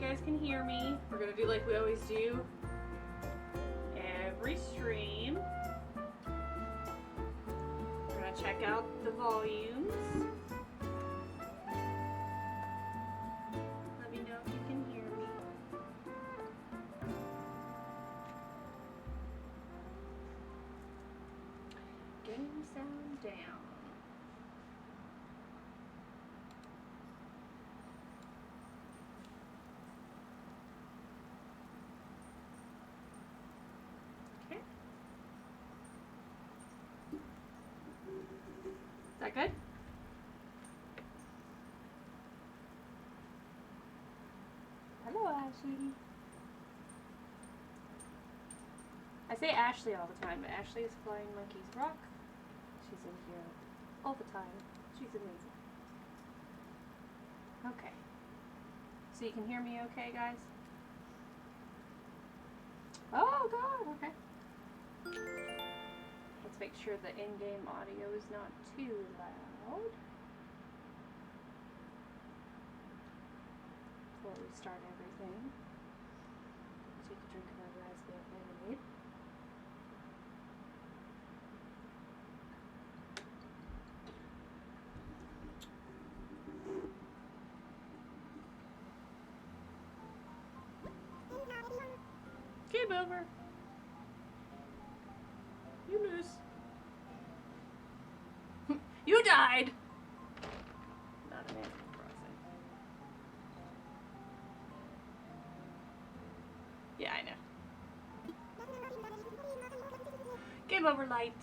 guys can hear me. We're gonna do like we always do every stream. We're gonna check out the volumes. Let me know if you can hear me. Game sound down. Is that good? Hello, Ashley. I say Ashley all the time, but Ashley is Flying Monkeys Rock. She's in here all the time. She's amazing. Okay. So you can hear me okay, guys? Oh, God, okay. Let's make sure the in-game audio is not too loud before we start everything. Take a drink of our raspberry lemonade. Game over. You lose. You died! Not an Animal Crossing. Yeah, I know. Game over, light.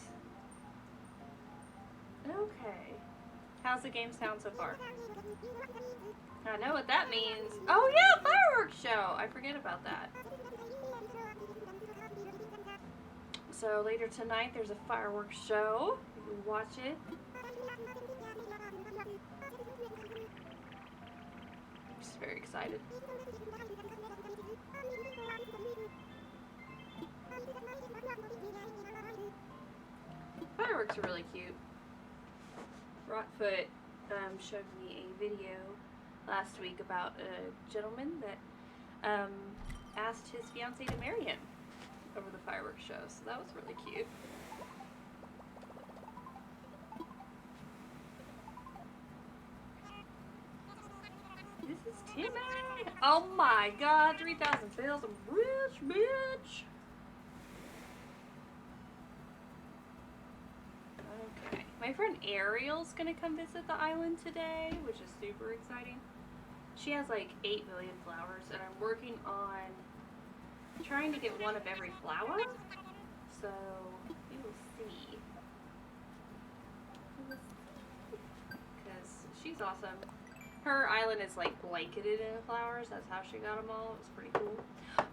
Okay. How's the game sound so far? I know what that means. Oh yeah, fireworks show! I forget about that. So later tonight there's a fireworks show. You can watch it. I'm just very excited. Fireworks are really cute. Rockfoot showed me a video last week about a gentleman that asked his fiancée to marry him over the fireworks show, so that was really cute. This is Timmy! Oh my god, 3,000 sales, I'm rich, bitch! Okay, my friend Ariel's gonna come visit the island today, which is super exciting. She has like 8 million flowers, and I'm working on trying to get one of every flower, so we will see. Because she's awesome. Her island is like blanketed in flowers. That's how she got them all. It was pretty cool.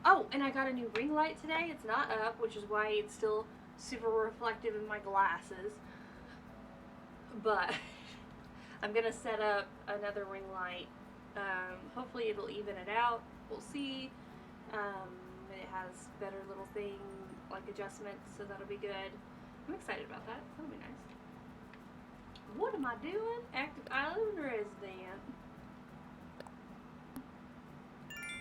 Oh, and I got a new ring light today. It's not up, which is why it's still super reflective in my glasses. But I'm gonna set up another ring light. Hopefully it'll even it out. We'll see. It has better little thing like adjustments, so that'll be good. I'm excited about that. That'll be nice. What am I doing? Active island resident.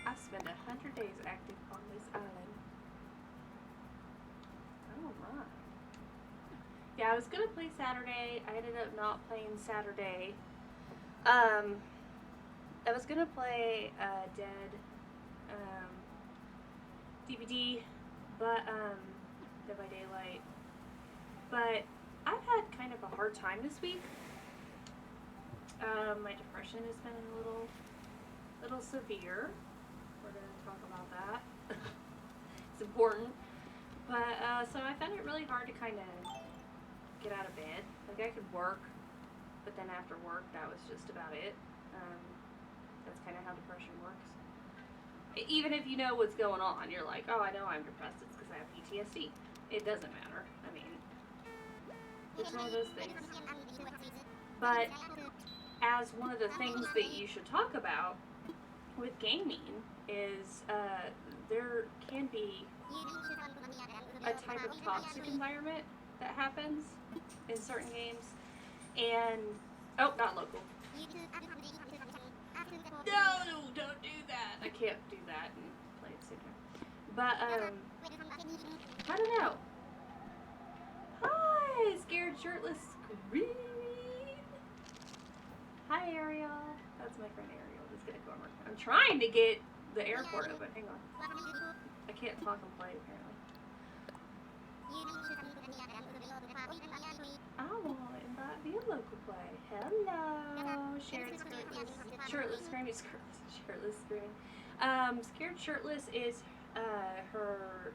I spent 100 days active on this island. Oh my. Yeah, I was gonna play Saturday. I ended up not playing Saturday. I was gonna play Dead DVD, but Dead by Daylight. But I've had kind of a hard time this week. My depression has been a little severe. We're gonna talk about that. It's important. But so I found it really hard to kind of get out of bed. Like I could work, but then after work that was just about it. That's kind of how depression works. Even if you know what's going on, you're like, oh, I know I'm depressed, it's because I have PTSD. It doesn't matter. I mean, it's one of those things. But as one of the things that you should talk about with gaming is there can be a type of toxic environment that happens in certain games. And, oh, not local. No, don't do that. I can't do that and play at the same time. But, I don't know. Hi, scared shirtless screaming. Hi, Ariel. That's my friend Ariel. Just gonna go over. I'm trying to get the airport open. Hang on. I can't talk and play apparently. I want to invite me a local play. Hello, Sharon Shirtless Screaming. Shirtless Screaming. Scared Shirtless is her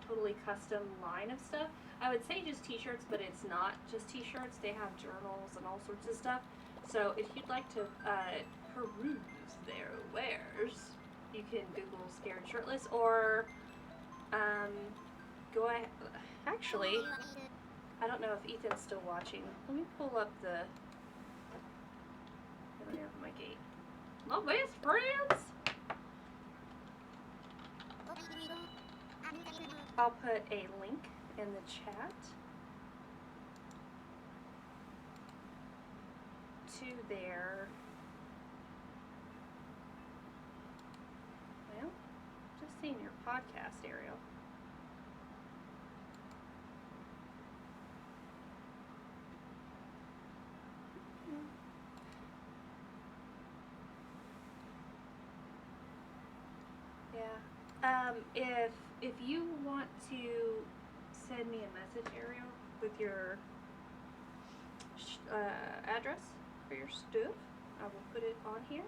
totally custom line of stuff. I would say just t-shirts, but it's not just t-shirts. They have journals and all sorts of stuff. So if you'd like to peruse their wares, you can Google Scared Shirtless or go ahead. Actually, I don't know if Ethan's still watching. Let me pull up the my gate. My best friends. I'll put a link in the chat to their, well, just seeing your podcast, Ariel. Yeah. If you want to send me a message, Ariel, with your address for your stuff, I will put it on here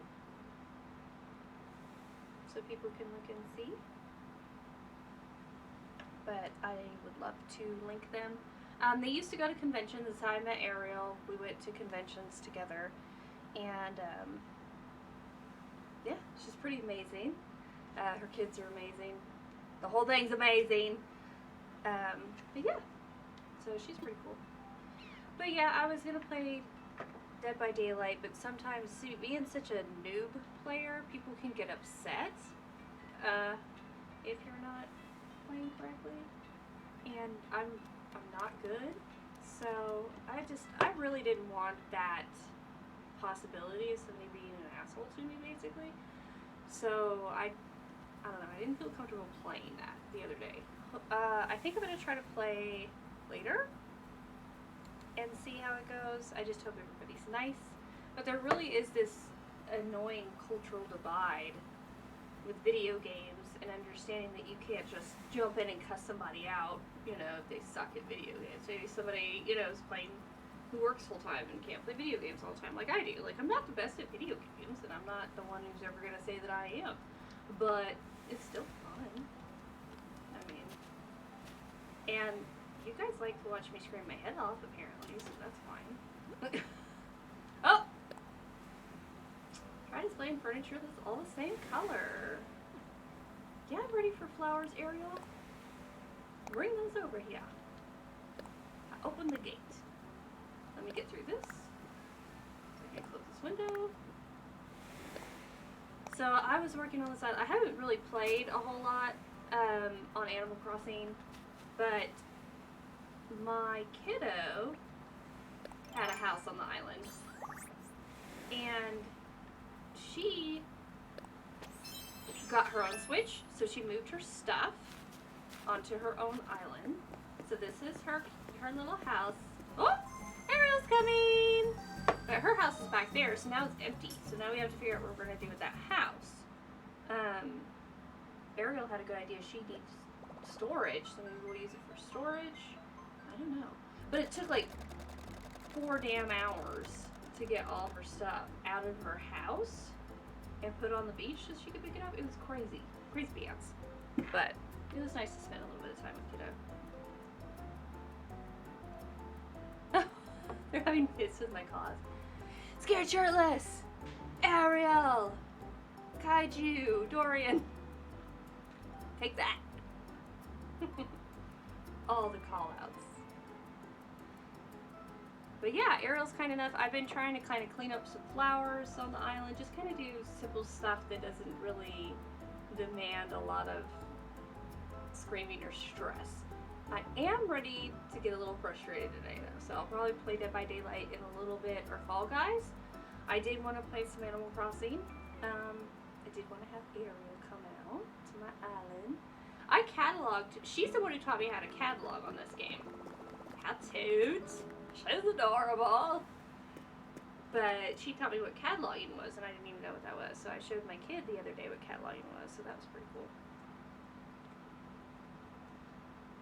so people can look and see. But I would love to link them. They used to go to conventions. That's how I met Ariel. We went to conventions together, and yeah, she's pretty amazing. Her kids are amazing. The whole thing's amazing. But yeah, so she's pretty cool. But yeah, I was gonna play Dead by Daylight, but sometimes, see, being such a noob player, people can get upset if you're not playing correctly, and I'm not good. So I really didn't want that possibility of somebody being an asshole to me, basically. So I don't know, I didn't feel comfortable playing that the other day. I think I'm going to try to play later and see how it goes. I just hope everybody's nice. But there really is this annoying cultural divide with video games and understanding that you can't just jump in and cuss somebody out, you know, if they suck at video games. Maybe somebody, you know, is playing, who works full time and can't play video games all the time like I do. Like, I'm not the best at video games, and I'm not the one who's ever going to say that I am. But it's still fun. I mean, and you guys like to watch me scream my head off, apparently, so that's fine. Oh! Try displaying furniture that's all the same color. Yeah, I'm ready for flowers, Ariel. Bring those over here. Open the gate. Let me get through this. So I can close this window. So I was working on the side. I haven't really played a whole lot on Animal Crossing, but my kiddo had a house on the island, and she got her own Switch, so she moved her stuff onto her own island. So this is her little house. Oh, Ariel's coming! But her house is back there, so now it's empty. So now we have to figure out what we're going to do with that house. Ariel had a good idea. She needs storage, so maybe we'll use it for storage. I don't know. But it took like 4 damn hours to get all her stuff out of her house and put on the beach so she could pick it up. It was crazy. Crazy pants. But it was nice to spend a little bit of time with kiddo. They're having fits with my cause. Scared Shirtless! Ariel! Kaiju! Dorian! Take that! All the call-outs. But yeah, Ariel's kind enough. I've been trying to kind of clean up some flowers on the island. Just kind of do simple stuff that doesn't really demand a lot of screaming or stress. I am ready to get a little frustrated today though, so I'll probably play Dead by Daylight in a little bit, or Fall Guys. I did want to play some Animal Crossing. I did want to have Ariel come out to my island. I cataloged. She's the one who taught me how to catalog on this game. How toot. She's adorable. But she taught me what cataloging was, and I didn't even know what that was. So I showed my kid the other day what cataloging was, so that was pretty cool.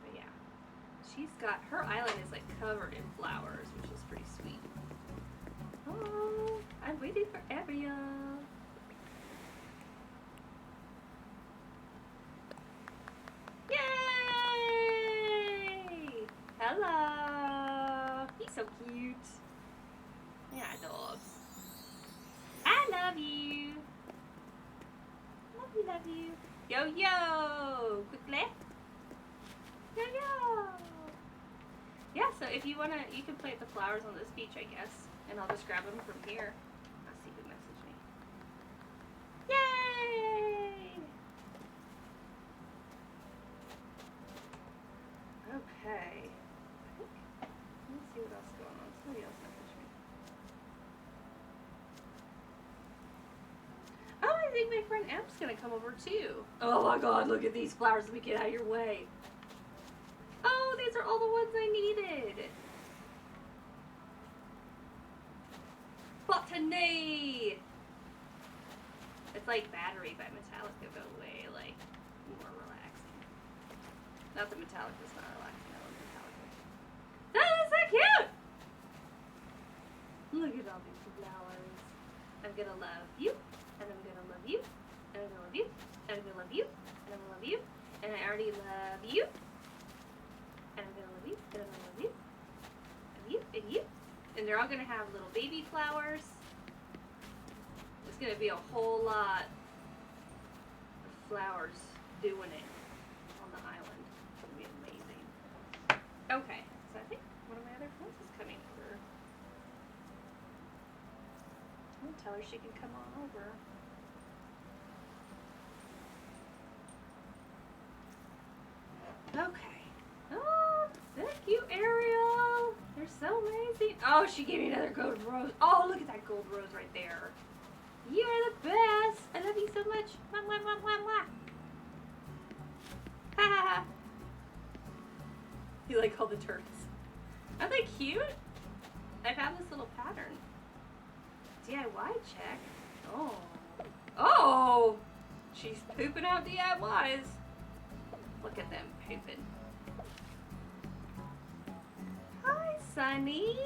But yeah. She's got, her island is like covered in flowers, which is pretty sweet. Oh, I'm waiting for Ariel. Yay! Hello. He's so cute. Yeah, dogs. I love you. Love you, love you. Yo, yo. Quickly. Yo, yo. Yeah, so if you wanna, you can plant the flowers on this beach, I guess. And I'll just grab them from here. I'll see who messaged me. Yay! Okay. Let me see what else is going on. Somebody else messaged me. Oh, I think my friend Emp's gonna come over too. Oh my god, look at these flowers. Let me get out of your way. Oh, these are all the ones I needed. Botany! It's like Battery by Metallica, but way like more relaxing. Not that Metallica's not relaxing, I love Metallica. That is so cute! Look at all these flowers. I'm gonna love you, and I'm gonna love you, and I'm gonna love you, and I'm gonna love you, and I'm gonna love you, and I already love you, and I'm gonna love you, and I'm gonna love you, and you, and you. And they're all gonna have little baby flowers. It's gonna be a whole lot of flowers doing it on the island. It's gonna be amazing. Okay, so I think one of my other friends is coming over. I'm gonna tell her she can come on over. Okay. Oh, thank you, Ariel. They're so amazing. Oh, she gave me another gold rose. Oh, look at that gold rose right there. You are the best. I love you so much. Mwah, mwah, mwah, mwah, mwah. Ha ha ha. You like all the turds. Aren't they cute? I found this little pattern. DIY check. Oh. Oh! She's pooping out DIYs. Look at them pooping. Hi, Sunny.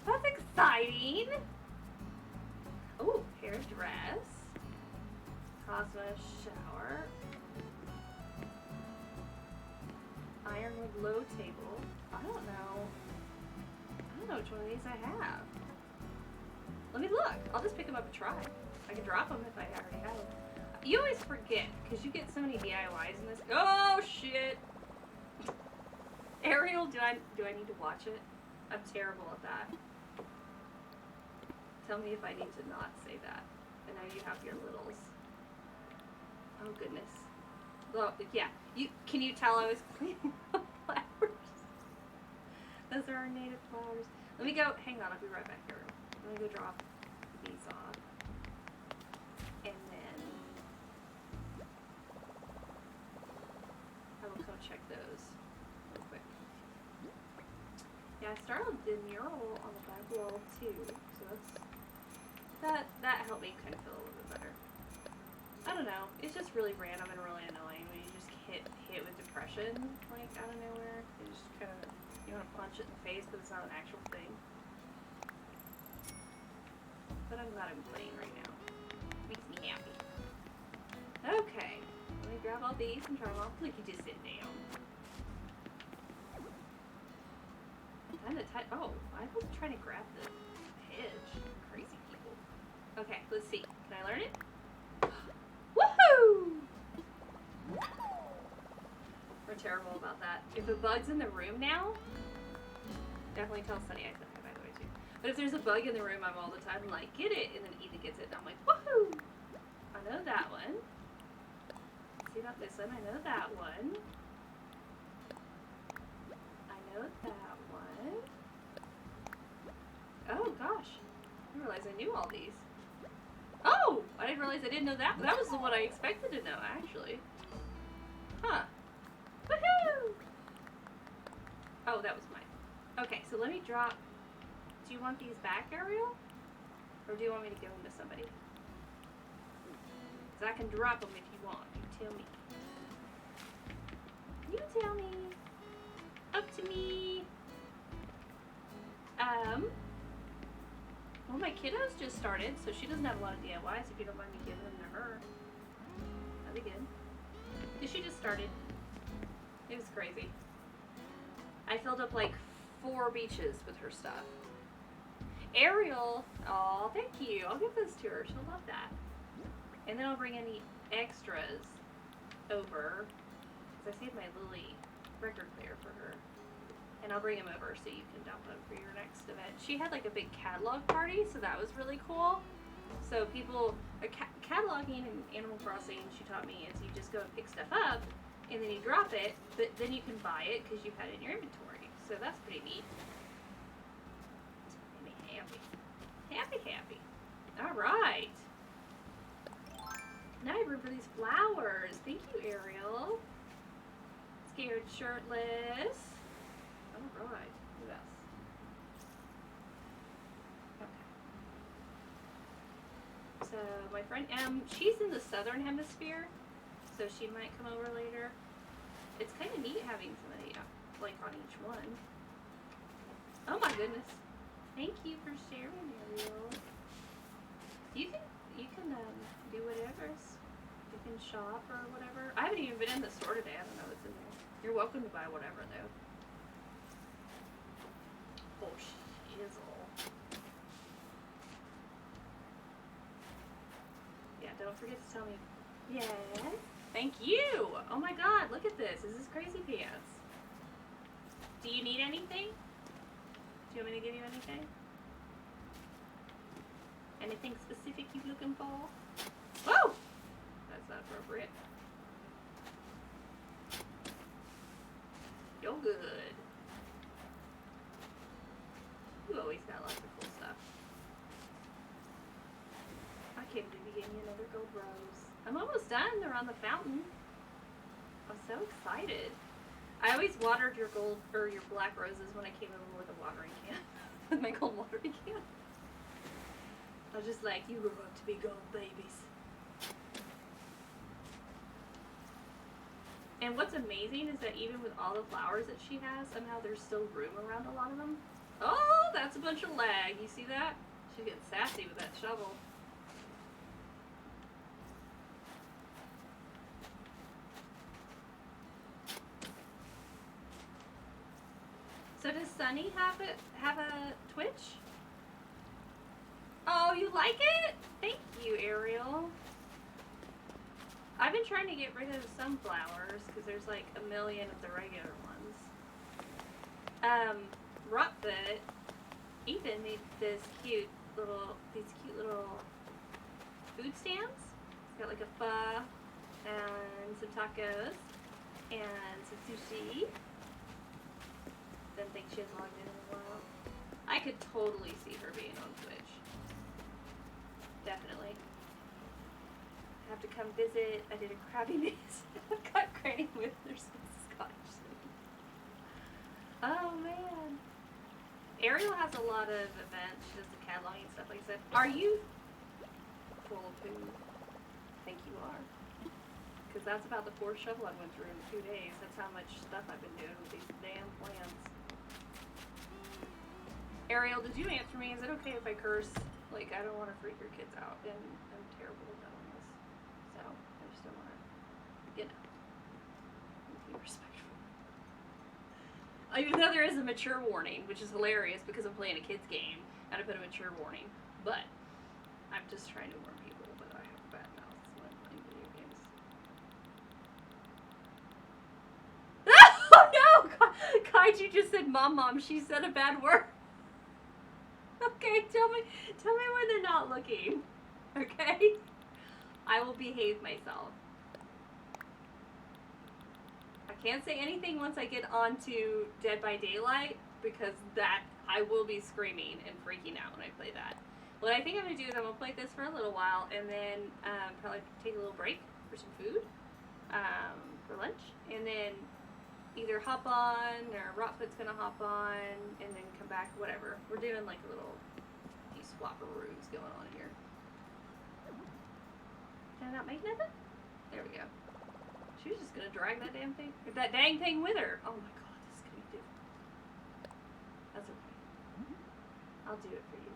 That's exciting. Oh, hairdress. Cosmo shower. Ironwood low table. I don't know which one of these I have. Let me look. I'll just pick them up and try. I can drop them if I already have them. You always forget because you get so many DIYs in this. Oh shit! Ariel, do I need to watch it? I'm terrible at that. Tell me if I need to not say that. I know you have your littles. Oh goodness. Well, yeah. Can you tell I was cleaning up flowers? Those are our native flowers. Let me go. Hang on, I'll be right back here. Let me go drop these off, and then I will come check those real quick. Yeah, I started the mural on the back wall too, so that helped me kind of feel a little bit better. I don't know. It's just really random and really annoying when you just hit with depression like out of nowhere. You just kind of you want to punch it in the face, but it's not an actual thing. But I'm glad I'm playing right now. Makes me happy. Okay, let me grab all these and try them off. Look, you just sit down. Oh, I was trying to grab the hedge. Crazy people. Okay, let's see. Can I learn it? Woohoo! We're terrible about that. If a bug's in the room now, definitely tell Sunny I said hi by the way too. But if there's a bug in the room, I'm all the time like, get it, and then Ethan gets it, and I'm like, woohoo! I know that one. See about this one? I know that one. I know that one. Oh, knew all these. Oh! I didn't realize I didn't know that. That was the one I expected to know, actually. Huh. Woohoo! Oh, that was mine. Okay, so let me drop... Do you want these back, Ariel? Or do you want me to give them to somebody? Because I can drop them if you want. You tell me. You tell me. Up to me. Well, my kiddos just started, so she doesn't have a lot of DIYs if you don't mind me giving them to her. That'd be good. Because she just started. It was crazy. I filled up like 4 beaches with her stuff. Ariel, oh, thank you. I'll give those to her. She'll love that. And then I'll bring any extras over. Because I saved my Lily record player for her. And I'll bring them over so you can dump them for your next event. She had like a big catalog party, so that was really cool. So people, cataloging in Animal Crossing, she taught me, is you just go and pick stuff up, and then you drop it, but then you can buy it because you've had it in your inventory. So that's pretty neat. It made me happy. Happy. All right. Now I have room for these flowers. Thank you, Ariel. Scared Shirtless. All right. Who else? Okay. So my friend M, she's in the southern hemisphere, so she might come over later. It's kind of neat having somebody like on each one. Oh my goodness! Thank you for sharing, Ariel. You can do whatever. You can shop or whatever. I haven't even been in the store today. I don't know what's in there. You're welcome to buy whatever though. Oh, shizzle. Yeah, don't forget to tell me. Yeah. Thank you. Oh my God, look at this. This is Crazy Pants. Do you need anything? Do you want me to give you anything? Anything specific you looking for? Whoa! That's not appropriate. You're good. You always got lots of cool stuff. I can't believe you gave me another gold rose. I'm almost done. They're on the fountain. I'm so excited. I always watered your gold or your black roses when I came over with a watering can. With my gold watering can. I was just like, you grow up to be gold babies. And what's amazing is that even with all the flowers that she has, somehow there's still room around a lot of them. Oh, that's a bunch of lag. You see that? She's getting sassy with that shovel. So does Sunny have a Twitch? Oh, you like it? Thank you, Ariel. I've been trying to get rid of sunflowers because there's like a million of the regular ones. Rutfoot, Ethan made these cute little food stands. It's got like a pho and some tacos and some sushi. Didn't think she had logged in a while. I could totally see her being on Twitch. Definitely. Have to come visit. I did a Krabby Maze. I got Granny with their scotch. Oh man. Ariel has a lot of events. She does the cataloging and stuff like I said. Are you full of poo? I think you are. Because that's about the 4th shovel I went through in 2 days. That's how much stuff I've been doing with these damn plants. Ariel, did you answer me? Is it okay if I curse? Like, I don't want to freak your kids out, and I'm terrible with that on this. So, I just don't want to, be respectful. Even though there is a mature warning, which is hilarious because I'm playing a kid's game, and I put a mature warning. But, I'm just trying to warn people that I have bad mouths when I'm playing video games. Oh no! Kaiju just said, Mom, she said a bad word. Okay, tell me when they're not looking. Okay? I will behave myself. I can't say anything once I get onto Dead by Daylight because that I will be screaming and freaking out when I play that. What I think I'm gonna do is I'm gonna play this for a little while and then probably take a little break for some food for lunch, and then either hop on or Rotfoot's gonna hop on and then come back. Whatever. We're doing like a little few swapperoos going on here. Can I not make nothing? There we go. She was just gonna drag that damn thing, that dang thing with her. Oh my god, this is gonna be difficult. That's okay. I'll do it for you here.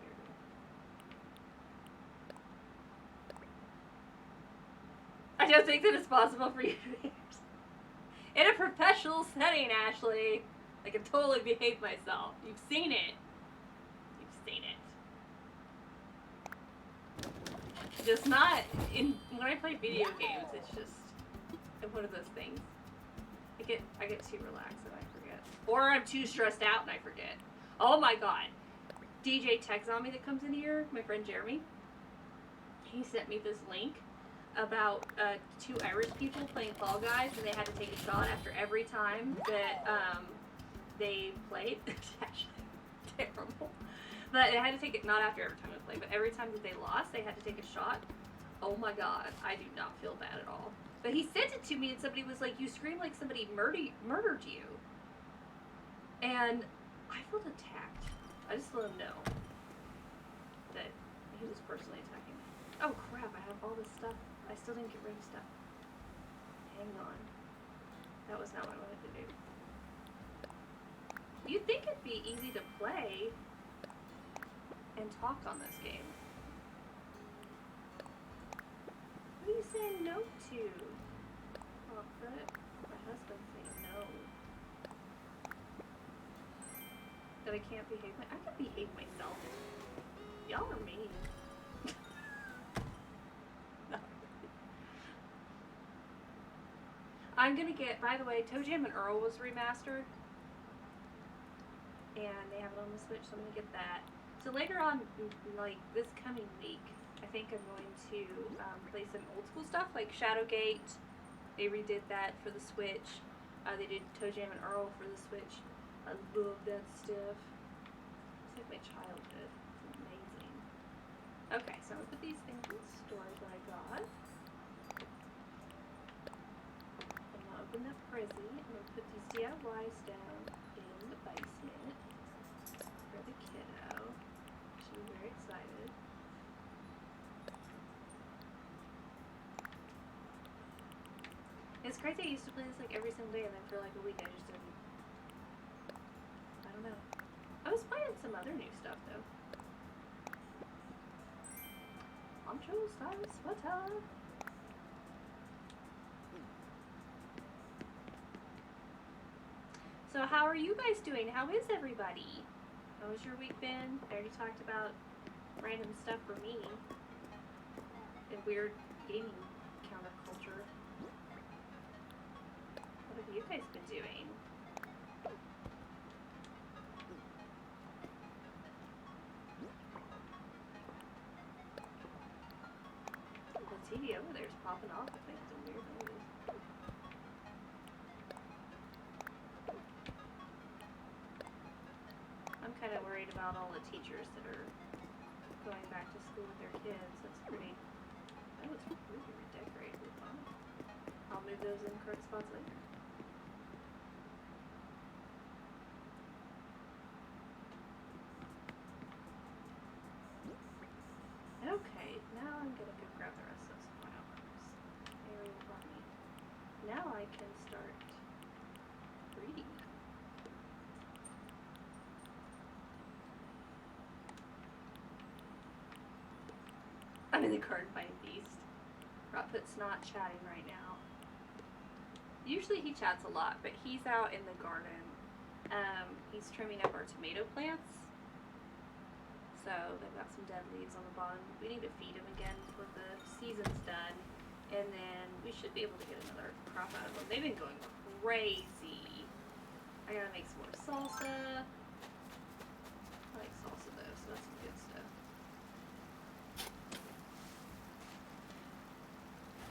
I don't think that it's possible for you to be in a professional setting, Ashley. I can totally behave myself. You've seen it. You've seen it. Just not in when I play video games. It's just one of those things. I get too relaxed and I forget, or I'm too stressed out and I forget. Oh my god, DJ Tech Zombie that comes in here, my friend Jeremy. He sent me this link about two Irish people playing Fall Guys, and they had to take a shot after every time that they played. It's actually terrible. But they had to take it, not after every time they played, but every time that they lost, they had to take a shot. Oh my god, I do not feel bad at all. But he sent it to me, and somebody was like, you scream like somebody murdered you. And I felt attacked. I just let him know that he was personally attacking me. Oh crap, I have all this stuff. I still didn't get rid of stuff. Hang on. That was not what I wanted to do. You'd think it'd be easy to play and talk on this game. What are you saying no to? Rotfoot? My husband's saying no. That I can't behave I can behave myself. Y'all are mean. I'm gonna get, by the way, Toe Jam and Earl was remastered. And they have it on the Switch, so I'm gonna get that. So later on, like this coming week, I think I'm going to play some old school stuff, like Shadowgate. They redid that for the Switch. They did Toe Jam and Earl for the Switch. I love that stuff. It's like my childhood. It's amazing. Okay, so I'm gonna put these things in the storage that I got. Open that Prezi. I'm going to put these DIYs down in the basement for the kiddo. She's very excited. It's crazy. I used to play this like every single day, and then for like a week I just didn't. I don't know. I was playing some other new stuff though. Poncho style sweater. So how are you guys doing? How is everybody? How has your week been? I already talked about random stuff for me and weird gaming counterculture. What have you guys been doing? The TV over there is popping off with making some weird noises. I'm kind of worried about all the teachers that are going back to school with their kids. That's pretty. That was really redecorated. Fun. I'll move those in correct spots later. Okay, now I'm gonna go grab the rest of those flowers. Area for me. Now I can start reading them. I'm in the garden by Beast. Rotfoot's not chatting right now. Usually he chats a lot, but he's out in the garden. He's trimming up our tomato plants. So they've got some dead leaves on the bottom. We need to feed them again before the season's done. And then we should be able to get another crop out of them. They've been going crazy. I gotta make some more salsa. I like salsa though, so that's some good stuff.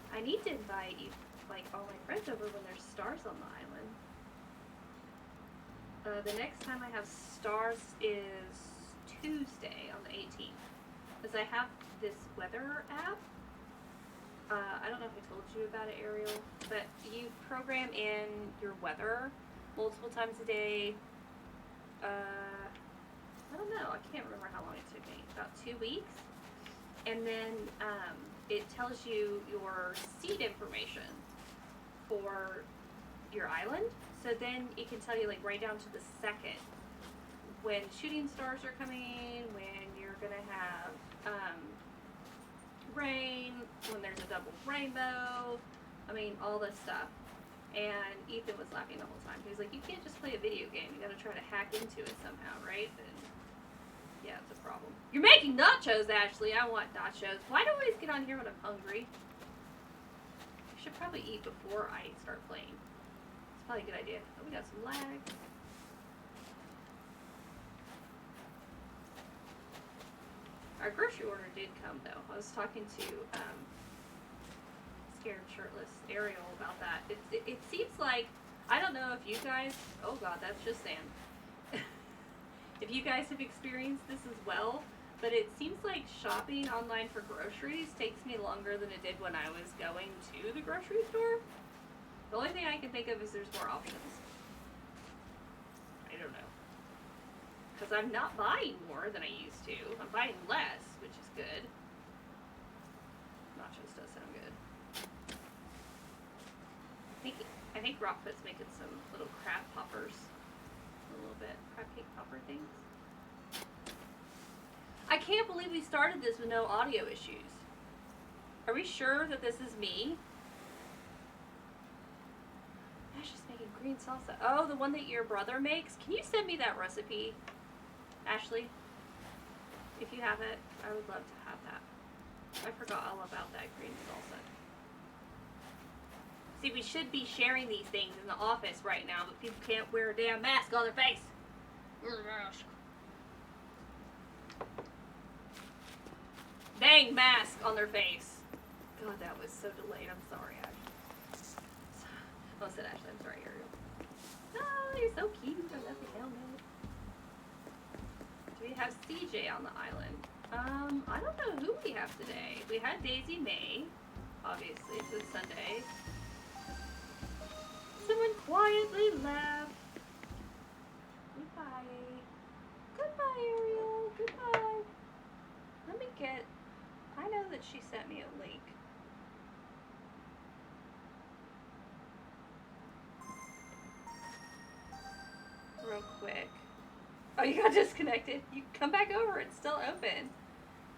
I need to invite like all my friends over when there's stars on the island. The next time I have stars is Tuesday on the 18th. is I have this weather app. I don't know if I told you about it, Ariel, but you program in your weather multiple times a day. I don't know. I can't remember how long it took me. About 2 weeks. And then it tells you your seed information for your island. So then it can tell you like right down to the second when shooting stars are coming, when you're going to have rain, when there's a double rainbow. I mean, all this stuff. And Ethan was laughing the whole time. He was like, you can't just play a video game. You gotta try to hack into it somehow, right? And yeah, it's a problem. You're making nachos, Ashley. I want nachos. Why do I always get on here when I'm hungry? I should probably eat before I start playing. It's probably a good idea. Oh, we got some lag. Our grocery order did come, though. I was talking to Scared Shirtless Ariel about that. It seems like, I don't know if you guys, oh god, that's just sand. If you guys have experienced this as well, but it seems like shopping online for groceries takes me longer than it did when I was going to the grocery store. The only thing I can think of is there's more options. I don't know. Because I'm not buying more than I used to. I'm buying less, which is good. Nachos does sound good. I think Rockfoot's making some little crab poppers. A little bit. Crab cake popper things. I can't believe we started this with no audio issues. Are we sure that this is me? Ash is making green salsa. Oh, the one that your brother makes? Can you send me that recipe, Ashley? If you have it, I would love to have that. I forgot all about that green salsa. See, we should be sharing these things in the office right now, but people can't wear a damn mask on their face. Dang mask on their face. God, that was so delayed. I'm sorry, Ash. Oh, said Ashley. I'm sorry, Ariel. Oh, you're so cute. I love the helmet. Do we have CJ on the island? I don't know who we have today. We had Daisy May, obviously, so it's Sunday. Someone quietly left. Goodbye. Goodbye, Ariel. Goodbye. Let me get... I know that she sent me a link. Real quick. Oh, you got disconnected? You come back over. It's still open.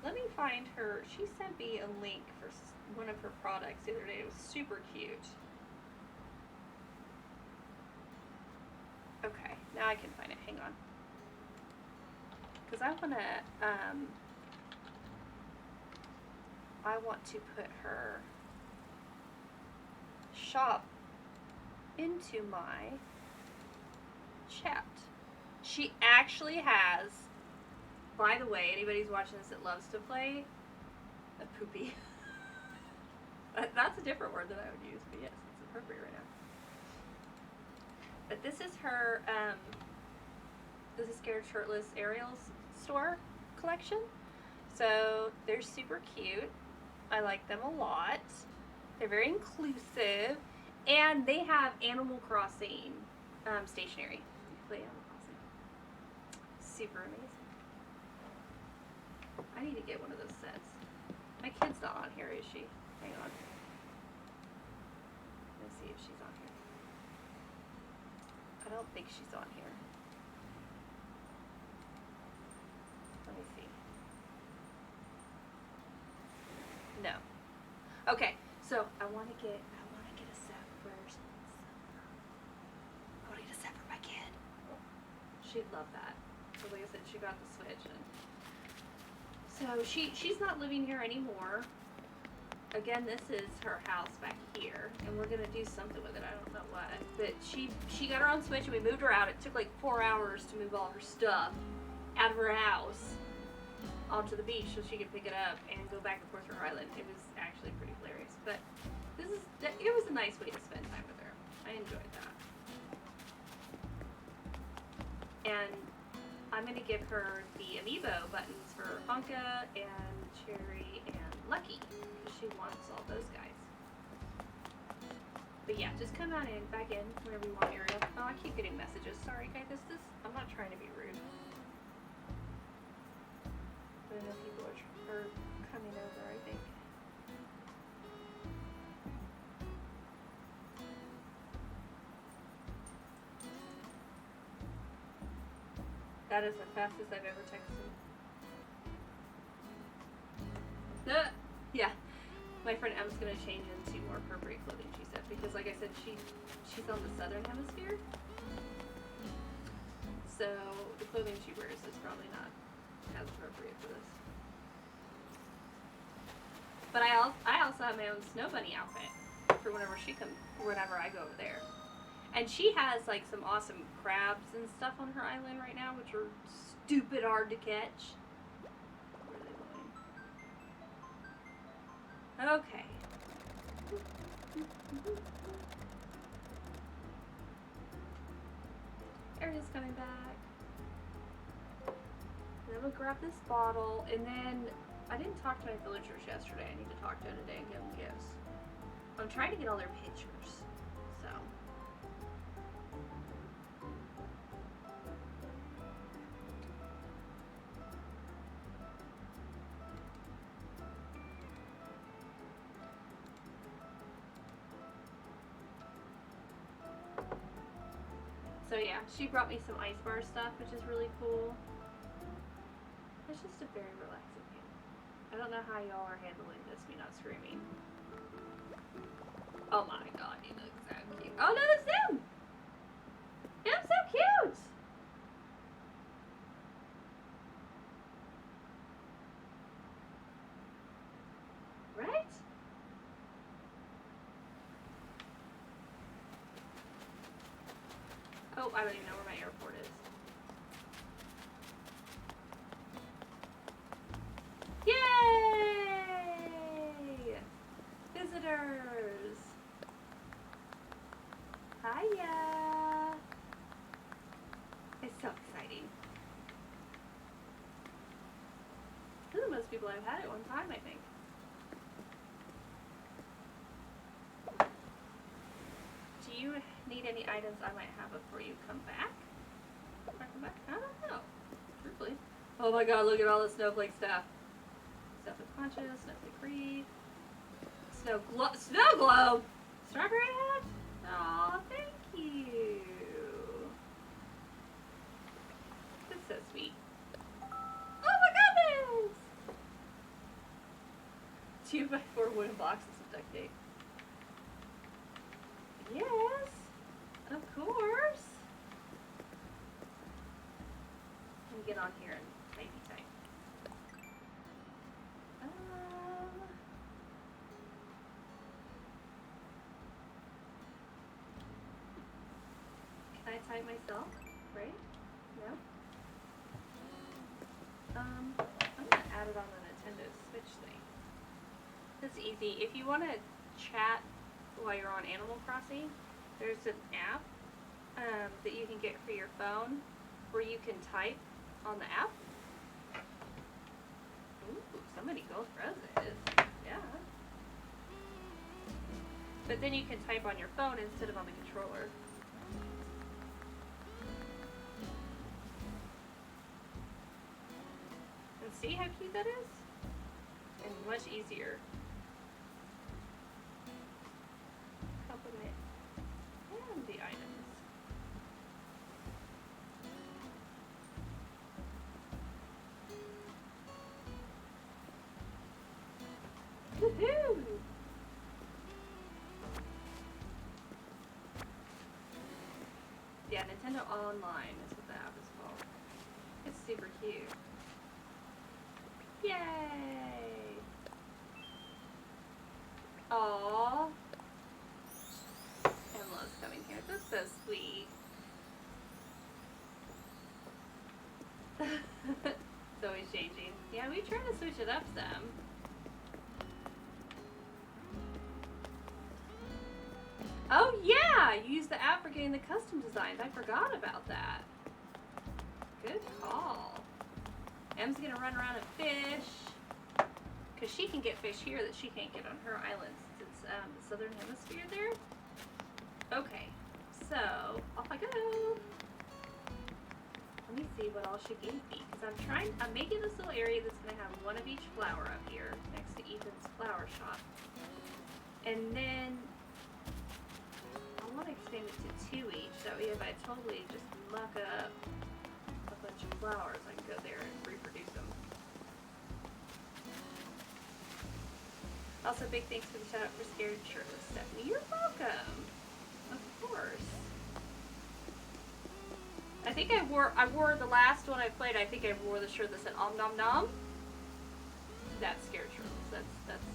Let me find her. She sent me a link for one of her products the other day. It was super cute. Okay, now I can find it. Hang on. Because I want to put her shop into my chat. She actually has, by the way, anybody who's watching this that loves to play, a poopy. That's a different word than I would use, but yes, it's appropriate right now. But this is her, this is Scared Shirtless Ariel's store collection. So they're super cute. I like them a lot. They're very inclusive. And they have Animal Crossing stationery. You play Animal Crossing. Super amazing. I need to get one of those sets. My kid's not on here, is she? Hang on. Let's see if she's on here. I don't think she's on here. Let me see. No. Okay, so I want to get a set first. I want to get a set for my kid. She'd love that. So like I said, she got the Switch, and so she's not living here anymore. Again, this is her house back here, and we're gonna do something with it. I don't know what, but she got her own Switch, and we moved her out. It took like 4 hours to move all her stuff out of her house onto the beach so she could pick it up and go back and forth to her island. It was actually pretty hilarious, but it was a nice way to spend time with her. I enjoyed that. And I'm gonna give her the amiibo buttons for Funka and Cherry and Lucky, because she wants all those guys. But yeah, just come on in, back in, whenever you want, Ariel. Oh, I keep getting messages. Sorry, guys. I'm not trying to be rude. But I know people are coming over, I think. That is the fastest I've ever texted. Yeah. My friend Em's gonna change into more appropriate clothing, she said, because like I said, she's on the southern hemisphere. So the clothing she wears is probably not as appropriate for this. But I also have my own snow bunny outfit for whenever I go over there. And she has like some awesome crabs and stuff on her island right now, which are stupid hard to catch. Where are they going? Okay. Ariel's coming back. Then we'll grab this bottle, and then I didn't talk to my villagers yesterday. I need to talk to them today and give them gifts. I'm trying to get all their pictures, so. So yeah, she brought me some ice bar stuff, which is really cool. It's just a very relaxing game. I don't know how y'all are handling this, me not screaming. Oh my god, he looks so cute. Oh no, that's him! Him's so cute! Right? Oh, I don't even know where my airport is. Yay! Visitors! Hiya! It's so exciting. This is the most people I've had at one time, I think. Do you need any items I might have before you come back? If I come back? I don't know. Truthfully. Oh my god, look at all the snowflake stuff. Stuff with conches, snowflake reed, snow globe! Strawberry hat? Aw, thank you. That's so sweet. Oh my goodness! 2x4 wooden boxes of duct tape. Yes, of course. Let me get on here and typey type. Can I type myself? Right? No? I'm gonna add it on the Nintendo Switch thing. It's easy. If you want to chat while you're on Animal Crossing, there's an app that you can get for your phone where you can type on the app. Ooh, somebody goes roses. Yeah. But then you can type on your phone instead of on the controller. And see how cute that is? And much easier. Compliment and the items. Woohoo! Yeah, Nintendo Online is what the app is called. It's super cute. Yay! Aww. Emma's coming here. That's so sweet. It's always changing. Yeah, we try to switch it up some. Oh yeah! You use the app for getting the custom designs. I forgot about that. Good call. Em's gonna run around and fish. Because she can get fish here that she can't get on her island since it's the southern hemisphere there. Okay, so off I go. Let me see what all she gave me. Because I'm making this little area that's going to have one of each flower up here next to Ethan's flower shop. And then I want to expand it to 2 each. That way if I totally just muck up a bunch of flowers, I can go there and reproduce them. Also, big thanks for the shout out for Scared Shirtless Stephanie. You're welcome. Of course. I think I wore the last one I played, I think I wore the shirt that said Om Nom Nom. That's Scared Shirtless. That's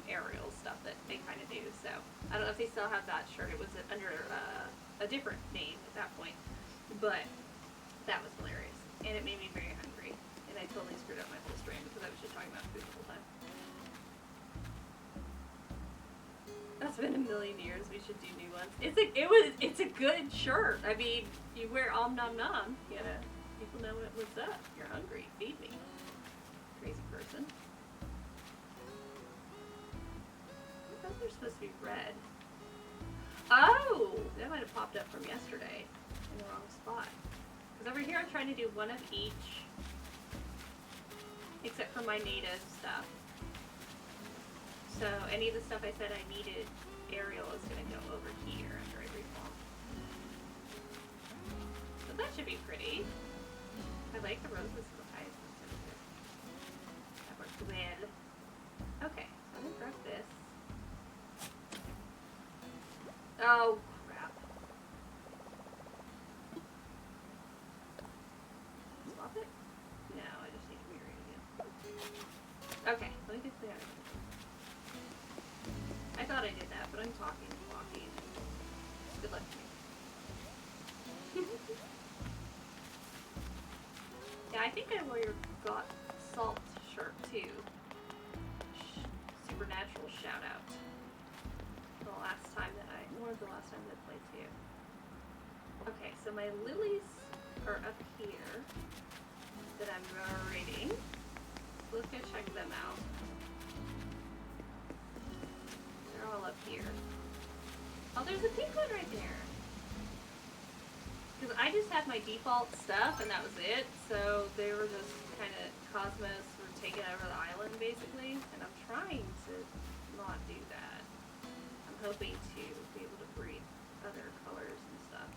Ariel's stuff that they kind of do. So I don't know if they still have that shirt. It was under a different name at that point. But that was hilarious. And it made me very hungry. And I totally screwed up my whole stream because I was just talking about food the whole time. That's been a million years. We should do new ones. It's a good shirt. I mean, you wear Om Nom Nom, you know, people know what's up. You're hungry. Feed me. Crazy person. I thought they're supposed to be red. Oh, that might have popped up from yesterday in the wrong spot. Because over here I'm trying to do one of each, except for my native stuff. So any of the stuff I said I needed, Ariel is going to go over here under every fall. So that should be pretty. I like the roses in the eyes. That works well. Okay, so I'm going to grab this. Oh, crap. Swap it? No, I just need to mirror it again. Okay, let me get the other one. I thought I did that, but I'm talking and walking. Good luck to me. Yeah, I think I wore your Got Salt shirt too. Supernatural shout out. One of the last times I played too. Okay, so my lilies are up here that I'm reading. Let's go check them out. They're all up here. Oh, there's a pink one right there. Because I just had my default stuff and that was it. So they were just kind of Cosmos were taking over the island basically. And I'm trying to not do that. I'm hoping to be able to breed other colors and stuff.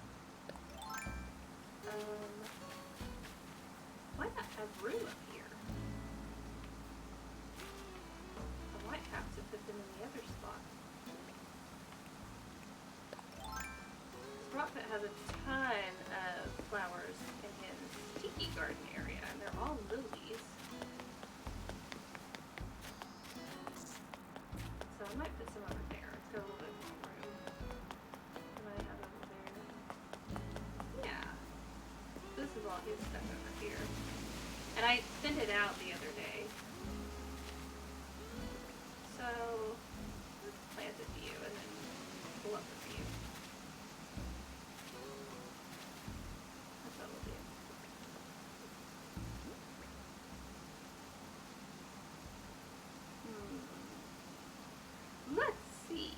Why not have room up here? I might have to put them in the other spot. Rockpit has a ton of flowers in his tiki garden area, and they're all lilies. So I might put some over there. It's got a little bit more room than I have over there. Yeah. This is all his stuff over here. And I thinned it out the other day. So let's plant a few and then pull up a few. That's what we'll do. Let's see.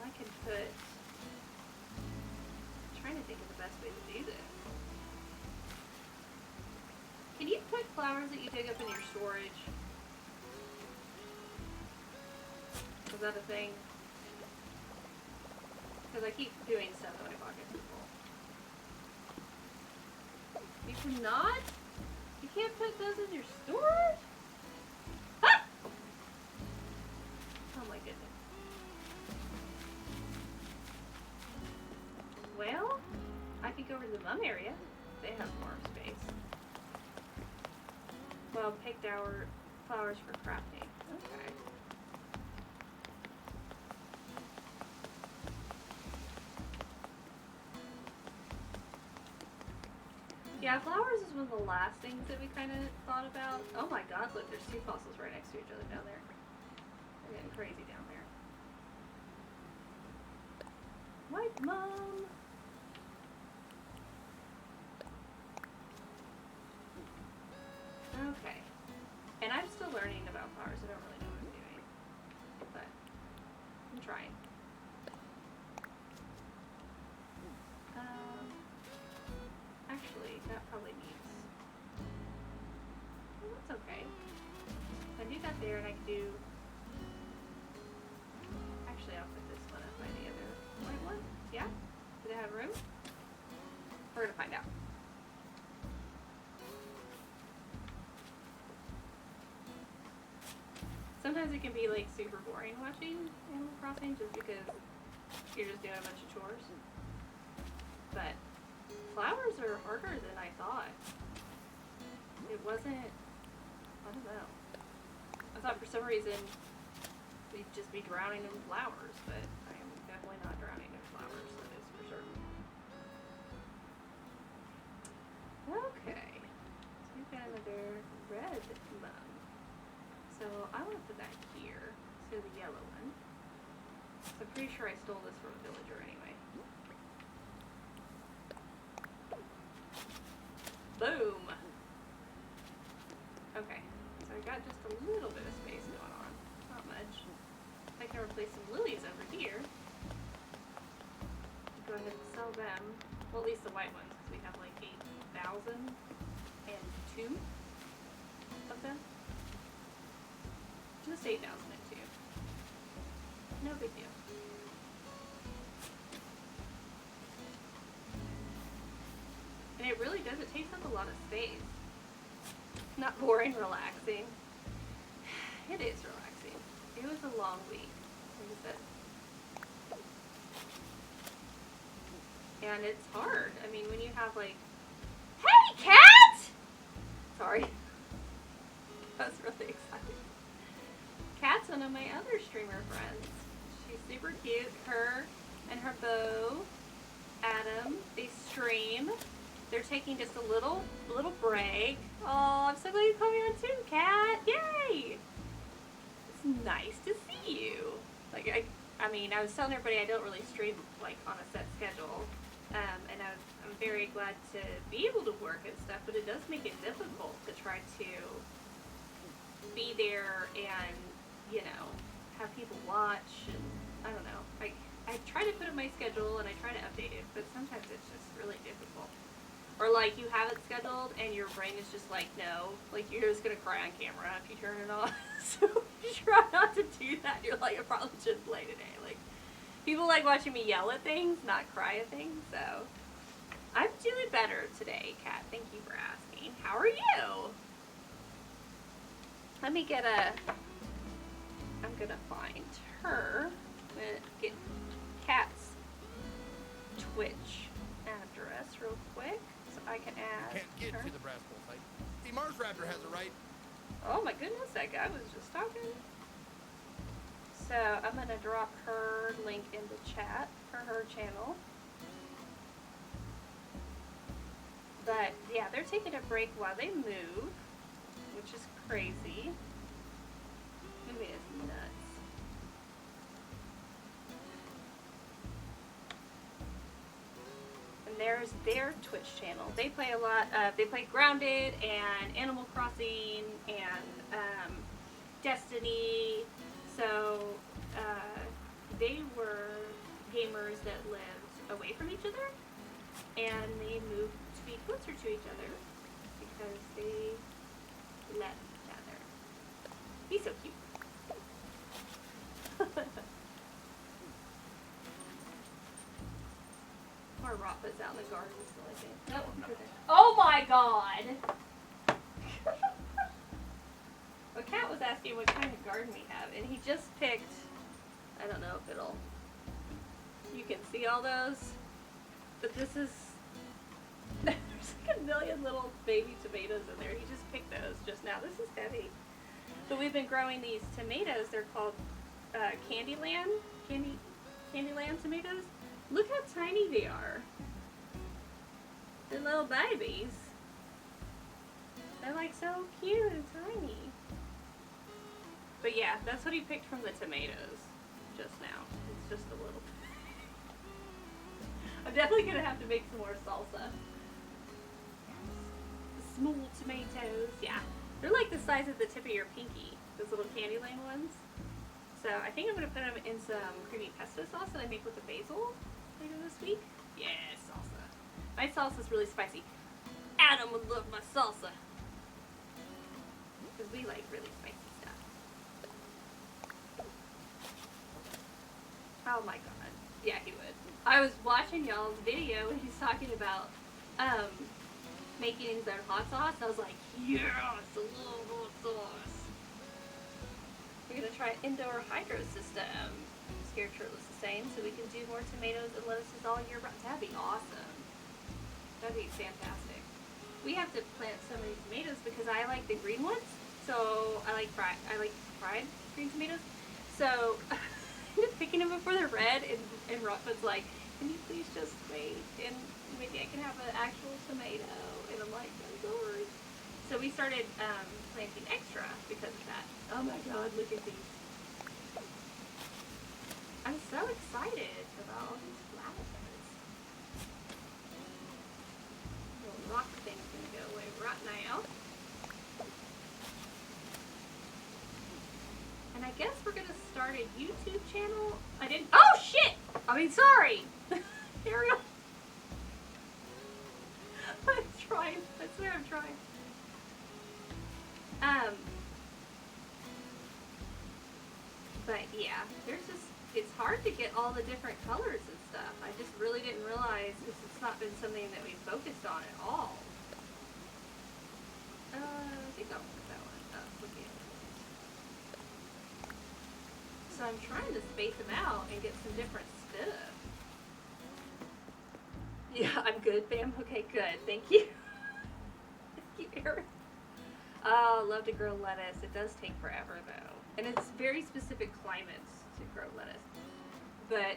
I can put. I'm trying to think of the best way to do this. Can you put flowers that you dig up in your storage? Is that a thing? Because I keep doing stuff in my pockets are full. You cannot? You can't put those in your storage? Ah! Oh my goodness. Well, I could go over to the mum area. They have more space. Well, picked our flowers for crafting. Okay. Yeah, flowers is one of the last things that we kind of thought about. Oh my god, look, there's two fossils right next to each other down there. They're getting crazy down there. White mom! That probably needs. Well, that's okay. I do that there, and I can do. Actually, I'll put this one up by the other white one. Yeah? Do they have room? We're gonna find out. Sometimes it can be like super boring watching Animal Crossing just because you're just doing a bunch of chores. But flowers are harder than I thought. It wasn't, I don't know. I thought for some reason we'd just be drowning in flowers, but I am definitely not drowning in flowers, that is for certain. Okay, so we've got another red mug. So I want to put that here, so the yellow one. So I'm pretty sure I stole this from a villager anyway. Boom! Okay, so I got just a little bit of space going on, not much. I can replace some lilies over here. Go ahead and sell them, well at least the white ones, because we have like 8,002 of them. Just 8,002. No big deal. And it really does, it takes up a lot of space. Not boring, relaxing. It is relaxing. It was a long week, like I said. And it's hard. I mean, when you have like, hey cat! Sorry. I was really excited. Kat's one of my other streamer friends. She's super cute. Her and her beau, Adam, they stream. They're taking just a little break. Oh, I'm so glad you called me on too, Kat. Yay! It's nice to see you. Like I mean, I was telling everybody I don't really stream like on a set schedule, and I'm very glad to be able to work and stuff. But it does make it difficult to try to be there and, you know, have people watch, and I don't know. I try to put in my schedule and I try to update it, but sometimes it's just really difficult. Or like you have it scheduled and your brain is just like, no, like you're just gonna cry on camera if you turn it on. So you try not to do that. You're like, I probably shouldn't play today. Like people like watching me yell at things, not cry at things. So I'm doing better today, Kat. Thank you for asking. How are you? Let me get I'm gonna find her. I'm gonna get Kat's Twitch address real quick so I can add Can't get her. to the brass bullfight. The Mars Raptor has a right. Oh my goodness, that guy was just talking. So I'm gonna drop her link in the chat for her channel. But yeah, they're taking a break while they move, which is crazy. Moving is nuts. And there's their Twitch channel. They play a lot. They play Grounded and Animal Crossing and Destiny. So they were gamers that lived away from each other, and they moved to be closer to each other because they left each other. He's so cute. Or Rapa's out in the garden still, I think. Nope. Oh my god! Well, Kat was asking what kind of garden we have, and he just picked, I don't know if you can see all those, but this is, there's like a million little baby tomatoes in there. He just picked those just now. This is heavy. But we've been growing these tomatoes. They're called Candyland tomatoes. Look how tiny they are. They're little babies. They're like so cute and tiny. But yeah, that's what he picked from the tomatoes just now. It's just a little. I'm definitely gonna have to make some more salsa. Small tomatoes, yeah. They're like the size of the tip of your pinky, those little Candyland ones. So I think I'm gonna put them in some creamy pesto sauce that I make with the basil later this week. Yeah, salsa. My salsa's really spicy. like really spicy stuff. Oh my god. Yeah, he would. I was watching y'all's video and he's talking about making his own hot sauce. I was like, yes, a little hot sauce. We're gonna try indoor hydro system. Scared Shirtless is saying, so we can do more tomatoes and lettuces all year round. That'd be awesome. That'd be fantastic. We have to plant so many tomatoes because I like the green ones. So I like fried green tomatoes. So I'm just picking them before they're red, and Rutman's like, can you please just wait and maybe I can have an actual tomato? And I'm like, I'm sorry. So we started planting extra because of that. Oh my god, look at these. I'm so excited about all these flowers. Little rock thing's gonna go away right now. And I guess we're gonna start a YouTube channel. I didn't. Oh shit! I mean, sorry! Ariel. I'm trying. I swear I'm trying. But yeah, there's just, it's hard to get all the different colors and stuff. I just really didn't realize this has not been something that we focused on at all. I think I'll put that one up. Okay. So I'm trying to space them out and get some different stuff. Yeah, I'm good, fam. Okay, good. Thank you. Thank you, Eric. Oh, love to grow lettuce. It does take forever, though. And it's very specific climates to grow lettuce. But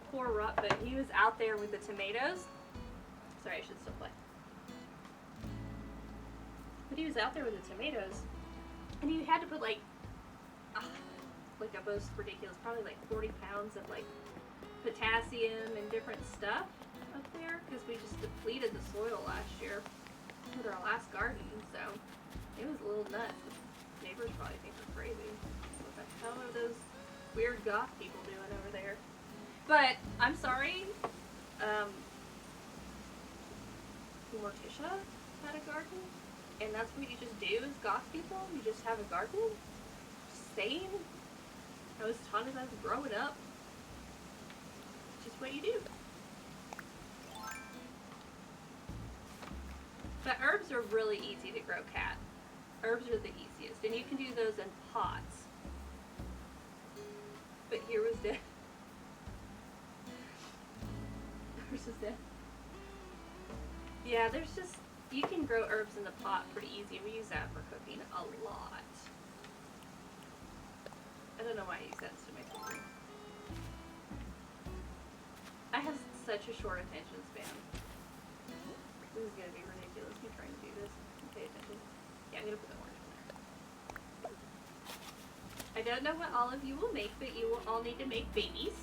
poor Rutman, he was out there with the tomatoes. Sorry, I should still play. But he was out there with the tomatoes, and he had to put like a most ridiculous, probably like 40 pounds of like potassium and different stuff up there because we just depleted the soil last year with our last garden. So it was a little nuts. Neighbors probably think we're crazy. What the hell are those weird goth people doing over there? But I'm sorry. Morticia had a garden, and that's what you just do as goth people. You just have a garden. Just saying. I was taught as I was growing up. It's just what you do. But herbs are really easy to grow, Cat. Herbs are the easiest, and you can do those in pots. But here was dead. Hers was dead. Yeah, there's just, you can grow herbs in the pot pretty easy. We use that for cooking a lot. I don't know why I use that to make cooking. I have such a short attention span. This is gonna be ridiculous, me trying to do this. Pay attention. Yeah, I'm gonna put the orange in there. I don't know what all of you will make, but you will all need to make babies.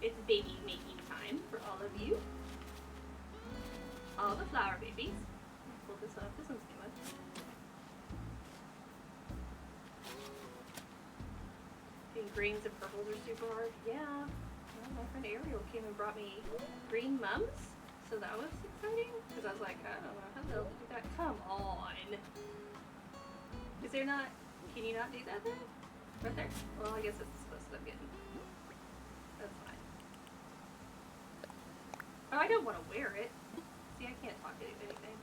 It's baby making time for all of you. All the flower babies. Pull this up. This one's new one. And greens and purples are super hard. Yeah. Well, my friend Ariel came and brought me green mums. So that was exciting. Because I was like, I don't know how the hell to do that. Come on. Is there not... Can you not do that then? Right there? Well, I guess it's supposed to be getting... That's fine. Oh, I don't want to wear it. See, I can't talk to anything.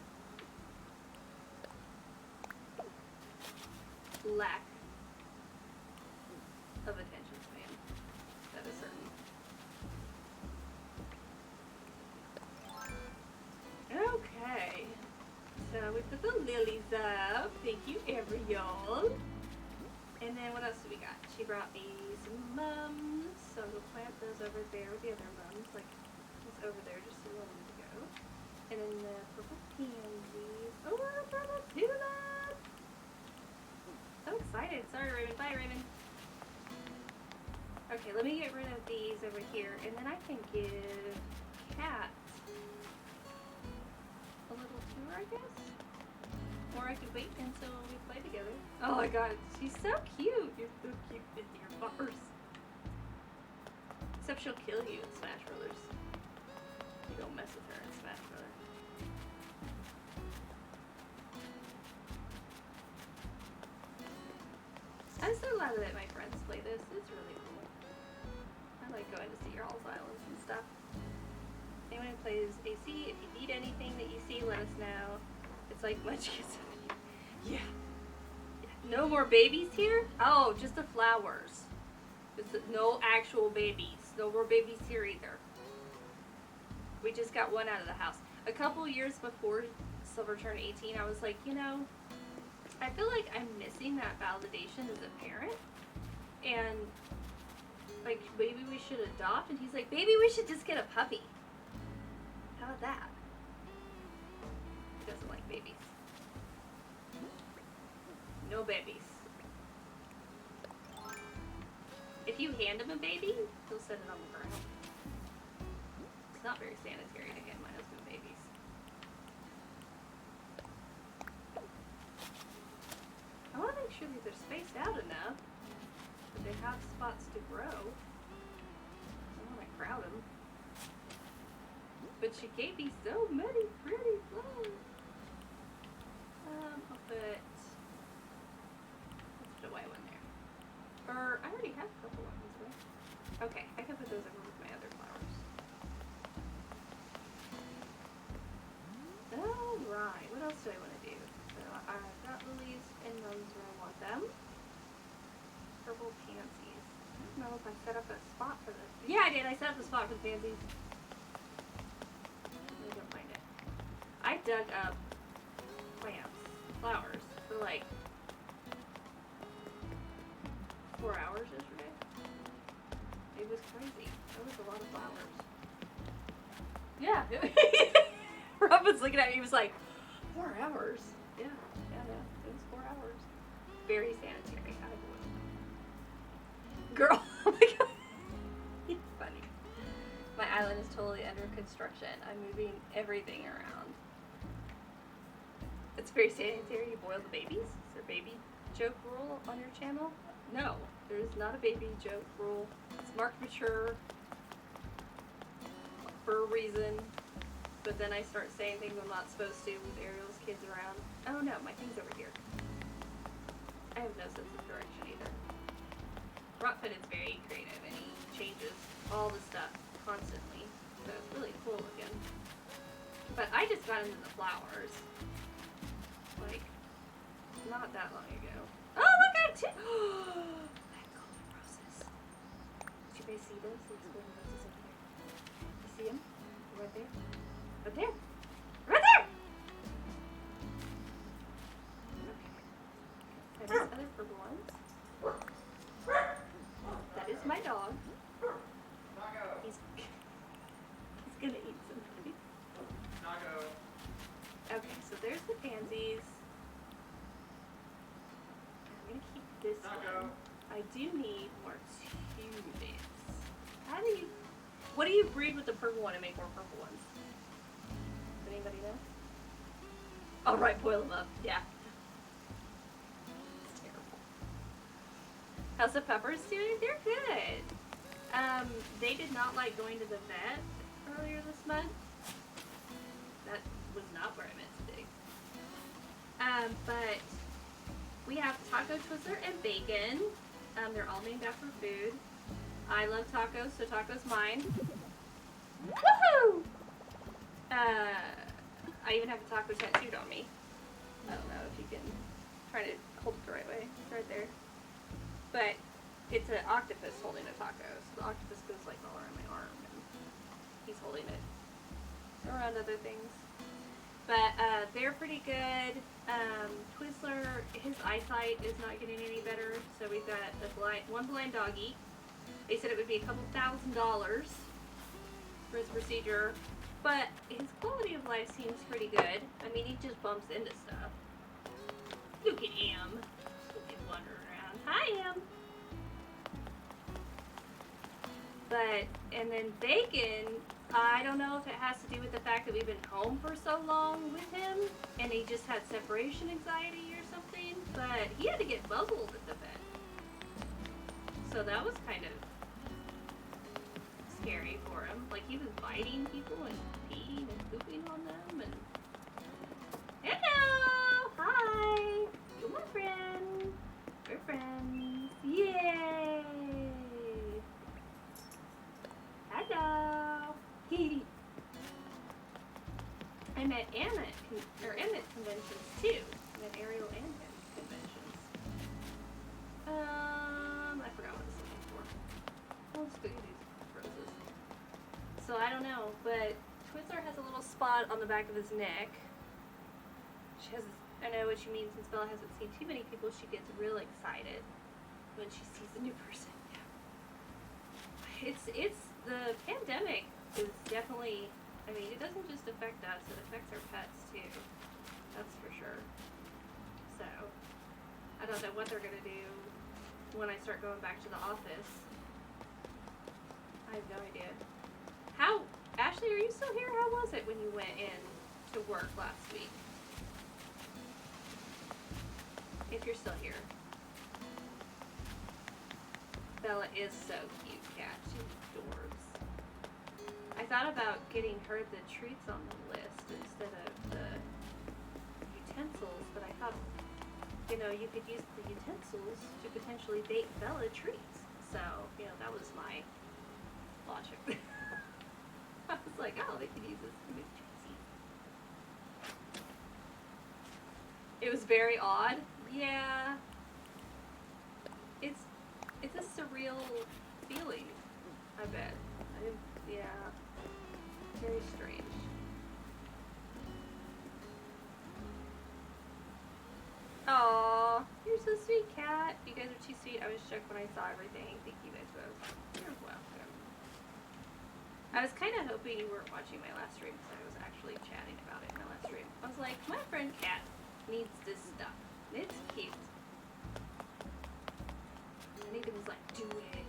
Lack of attention span. That is certain. Okay. So we put the lilies up. Thank you, Ariel. And then what else do we got? She brought me some mums. So we'll plant those over there with the other mums. Like, it's over there just a little bit ago. And then the purple pansies. Oh, purple tulips! So excited. Sorry, Raven. Bye, Raven. Okay, let me get rid of these over here, and then I can give Cat a little tour, I guess? Or I could wait until we play together. Oh my god, she's so cute! You're so cute with your bars. Except she'll kill you in Smash Brothers. You don't mess with her in Smash Brothers. glad that my friends play this. It's really cool. I like going to see your all's islands and stuff. Anyone who plays AC, if you need anything that you see, let us know. It's like Munchkins. Yeah. No more babies here? Oh, just the flowers. No actual babies. No more babies here either. We just got one out of the house. A couple years before Silver turned 18, I was like, you know, I feel like I'm missing that validation as a parent. And, like, maybe we should adopt. And he's like, maybe we should just get a puppy. How about that? He doesn't like babies. No babies. If you hand him a baby, he'll set it on the ground. It's not very sanitary to hand my husband babies. I want to make sure that they're spaced out enough that they have spots to grow. I don't want to crowd them. But she gave me so many pretty flowers. I'll put... let's put a white one there. Or, I already have a couple ones, right? Okay, I can put those over with my other flowers. Alright, what else do I want to do? So, I've got lilies and roses where I want them. Purple pansies. I don't know if I set up a spot for this. Yeah, I did. I set up a spot for the pansies. I don't find it. I dug up plants, flowers, for like 4 hours yesterday. It was crazy. That was a lot of flowers. Yeah. Robin's looking at me. He was like, 4 hours? Yeah, no. It was 4 hours. Very sanitary. I believe. Girl, oh my god. It's funny. My island is totally under construction. I'm moving everything around. It's very sanitary. You boil the babies. Is there a baby joke rule on your channel? No, there is not a baby joke rule. It's marked mature for a reason. But then I start saying things I'm not supposed to with Ariel's kids around. Oh no, my thing's over here. I have no sense of direction either. Rotfit is very creative and he changes all the stuff constantly. So it's really cool looking. But I just got into the flowers. Like, not that long ago. Oh, look at two! I have golden roses. Did you guys see those? There's golden roses over there. You see them? Right there? Right there! Right there! Okay. Are these other purple ones? That is my dog. He's gonna eat something. Okay, so there's the pansies. I'm gonna keep this one. I do need more tulips. How do you... what do you breed with the purple one and make more purple ones? Does anybody know? Alright, boil them up. Yeah. It's terrible. How's the peppers doing? They're good. They did not like going to the vet earlier this month. That was not where I meant to dig. But we have taco twizzler and bacon. They're all named after food. I love tacos, so taco's mine. Woohoo! I even have a taco tattooed on me. I don't know if you can try to hold it the right way. It's right there. But it's an octopus holding a taco. So the octopus goes like all around my arm and he's holding it around other things. But they're pretty good. Twizzler, his eyesight is not getting any better. So we've got one blind doggy. They said it would be a couple $1,000s for his procedure. But his quality of life seems pretty good. I mean, he just bumps into stuff. Look at him. Look at wandering around. Hi, Em. But, and then Bacon, I don't know if it has to do with the fact that we've been home for so long with him, and he just had separation anxiety or something, but he had to get muzzled at the vet. So that was kind of scary for him. Like, he was biting people and peeing and pooping on them, and... Hello! Hi! You're my friend. We're friends. Yay! Hello! I'm at Emmett conventions too. I'm at Ariel and Emmett conventions. I forgot what I was looking for. I'll just go get these roses. So I don't know, but Twizzler has a little spot on the back of his neck. She has, I know what you mean, since Bella hasn't seen too many people, she gets real excited when she sees a new person. It's the pandemic is definitely, I mean, it doesn't just affect us, it affects our pets too. That's for sure. So, I don't know what they're gonna do when I start going back to the office. I have no idea. Ashley, are you still here? How was it when you went in to work last week? If you're still here. Bella is so cute, cat. She's adorbs. I thought about getting her the treats on the list instead of the utensils, but I thought, you know, you could use the utensils to potentially bake Bella treats. So, you know, that was my logic. I was like, oh, they could use this to make treats. It was very odd. Yeah. It's a surreal feeling, I bet. Yeah. Very strange. Aww, you're so sweet, cat. You guys are too sweet. I was shook when I saw everything. Thank you guys both. You're welcome. I was kind of hoping you weren't watching my last stream because I was actually chatting about it in my last stream. I was like, my friend Cat needs this stuff. It's cute. And Ethan was like, do it.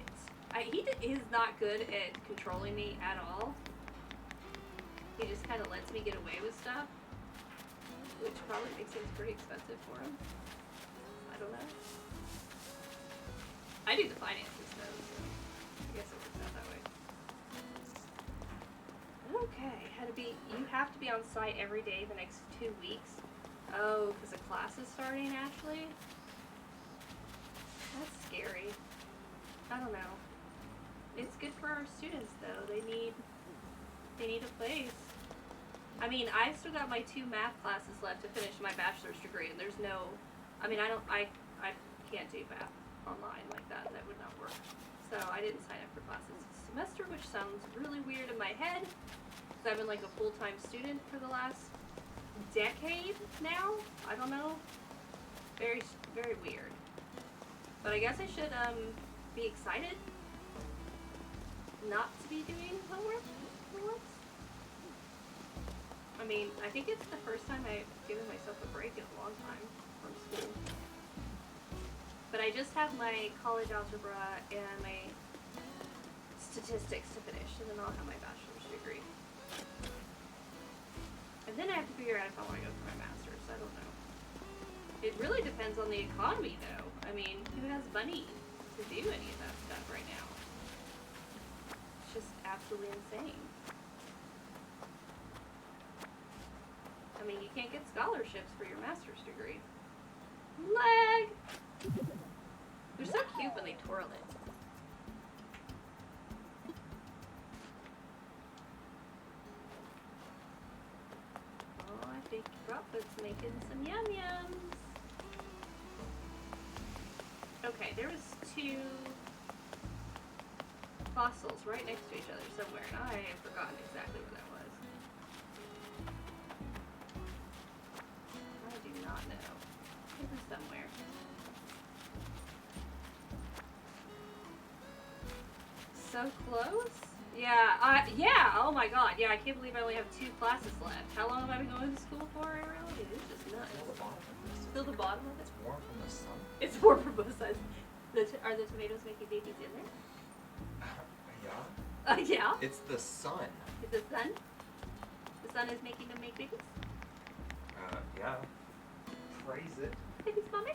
He is not good at controlling me at all. He just kind of lets me get away with stuff, which probably makes things pretty expensive for him. I don't know. I do the finances though, so I guess it works out that way. Okay, you have to be on site every day the next 2 weeks. Oh, because the class is starting, Ashley? That's scary. I don't know. It's good for our students though. They need a place. I mean, I've still got my 2 math classes left to finish my bachelor's degree, and there's no, I mean, I can't do math online like that. That would not work. So I didn't sign up for classes this semester, which sounds really weird in my head, because I've been like a full-time student for the last decade now. I don't know. Very, very weird. But I guess I should be excited not to be doing homework for once. I mean, I think it's the first time I've given myself a break in a long time from school. But I just have my college algebra and my statistics to finish, and then I'll have my bachelor's degree. And then I have to figure out if I want to go for my master's. I don't know. It really depends on the economy, though. I mean, who has money to do any of that stuff right now? It's just absolutely insane. I mean, you can't get scholarships for your master's degree. Leg! They're so cute when they twirl it. Oh, I think Rockfoot's making some yum-yums. Okay, there was 2 fossils right next to each other somewhere, and I have forgotten exactly where that was. I do not know. It was somewhere. So close? Yeah, yeah, oh my god. Yeah, I can't believe I only have 2 classes left. How long have I been going to school for, Ariel? It is just nuts. Feel the bottom of it? It's warm from the sun. It's warm from both sides. Are the tomatoes making babies in there? Yeah. Yeah? It's the sun. Is the sun? The sun is making them make babies? Yeah. Praise it. Babies, mommy?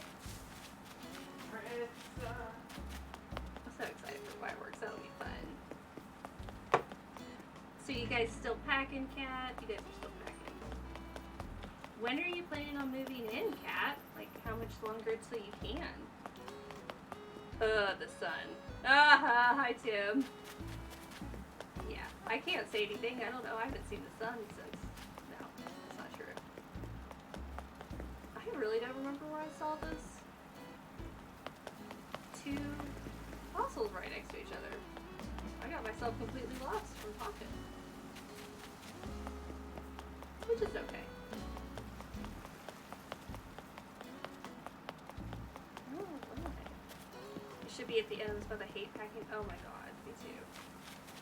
Praise, I'm so excited for fireworks. That'll be fun. So you guys still packing, Kat? You guys are still packing. When are you planning on moving in, Kat? Like, how much longer till you can? The sun. Ah, hi Tim. Yeah, I can't say anything. I don't know. I haven't seen the sun since. No, that's not true. I really don't remember where I saw this. Two fossils right next to each other. I got myself completely lost from talking. Which is okay. Oh, right. It should be at the end, but I hate packing. Oh my god, me too.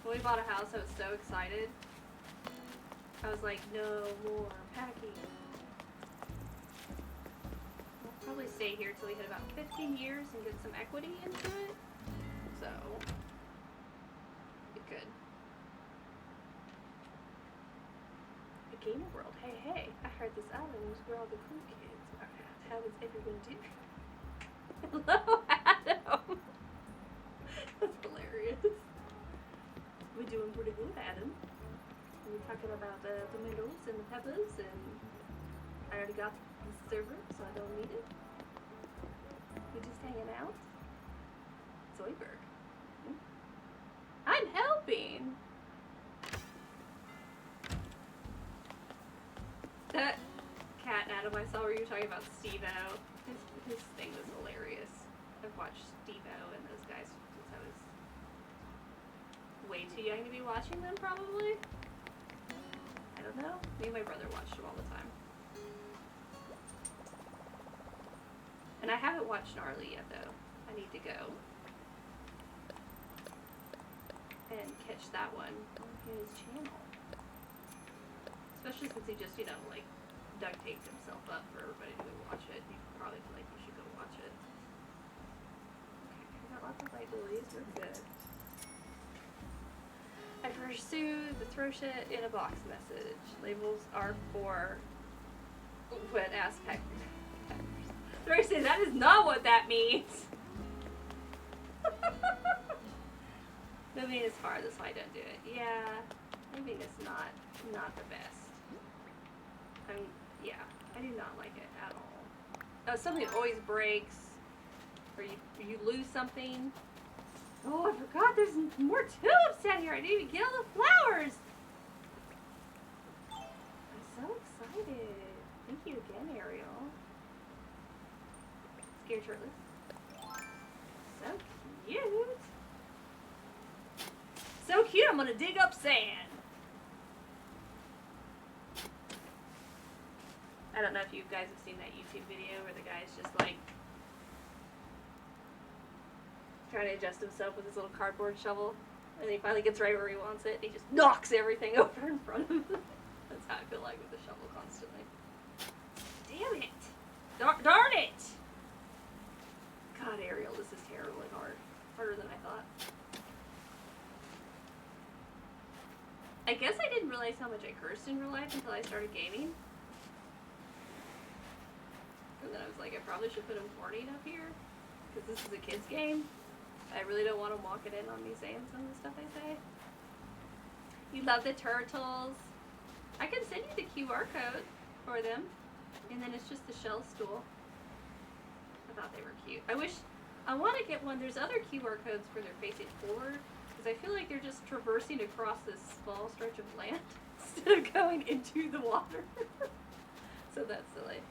When we bought a house, I was so excited. I was like, no more packing. We'll probably stay here till we hit about 15 years and get some equity into it. So, be good. The Gamer World. Hey, hey, I heard this island was where all the cool kids are at. How is everyone doing? Hello, Adam. That's hilarious. We're doing pretty good, Adam. We're talking about the tomatoes and the peppers, and I already got the server, so I don't need it. We're just hanging out. Zoidberg. I'm helping! That cat, Adam, I saw where you were talking about Steve-O. His thing was hilarious. I've watched Steve-O and those guys since I was way too young to be watching them, probably. I don't know. Me and my brother watched them all the time. And I haven't watched Gnarly yet, though. I need to go and catch that one on his channel. Especially since he just, you know, like, duct taped himself up for everybody to go watch it. You probably feel like you should go watch it. Okay, we got lots of light lilies. We're good. I pursued the throw shit in a box message. Labels are for wet ass peckers. Throw says that is not what that means. Moving is hard, that's why I don't do it. Yeah, moving is not the best. Yeah, I do not like it at all. Something always breaks, or you lose something. Oh, I forgot there's more tulips down here. I didn't even get all the flowers. I'm so excited. Thank you again, Ariel. Scared shirtless. So cute. So cute, I'm gonna dig up sand. I don't know if you guys have seen that YouTube video where the guy's just like trying to adjust himself with his little cardboard shovel, and he finally gets right where he wants it, and he just knocks everything over in front of him. That's how I feel like with the shovel constantly. Damn it! Darn it! God, Ariel, this is terribly hard. Harder than I thought. I guess I didn't realize how much I cursed in real life until I started gaming. And then I was like, I probably should put a warning up here, because this is a kid's game. I really don't want them walking in on me saying some of the stuff I say. You love the turtles. I can send you the QR code for them. And then it's just the shell stool. I thought they were cute. I want to get one. There's other QR codes where they're facing forward. Because I feel like they're just traversing across this small stretch of land instead of going into the water. So that's silly.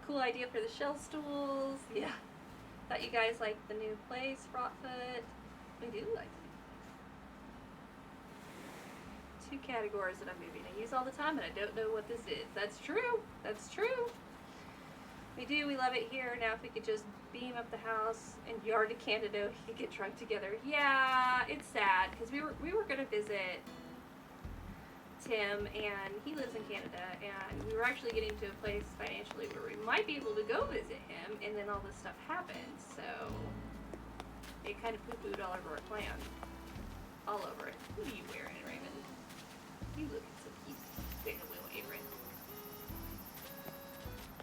Cool idea for the shell stools. Yeah. Thought you guys liked the new place, Frotfoot. We do like it. 2 categories that I'm moving. I use all the time and I don't know what this is. That's true. That's true. We do. We love it here. Now if we could just beam up the house and yard to Canada, we could get drunk together. Yeah, it's sad because we were going to visit Tim, and he lives in Canada, and we were actually getting to a place financially where we might be able to go visit him, and then all this stuff happened, so it kind of poo-pooed all over our plan. All over it. What are you wearing, Raymond? You look so cute. Big little apron.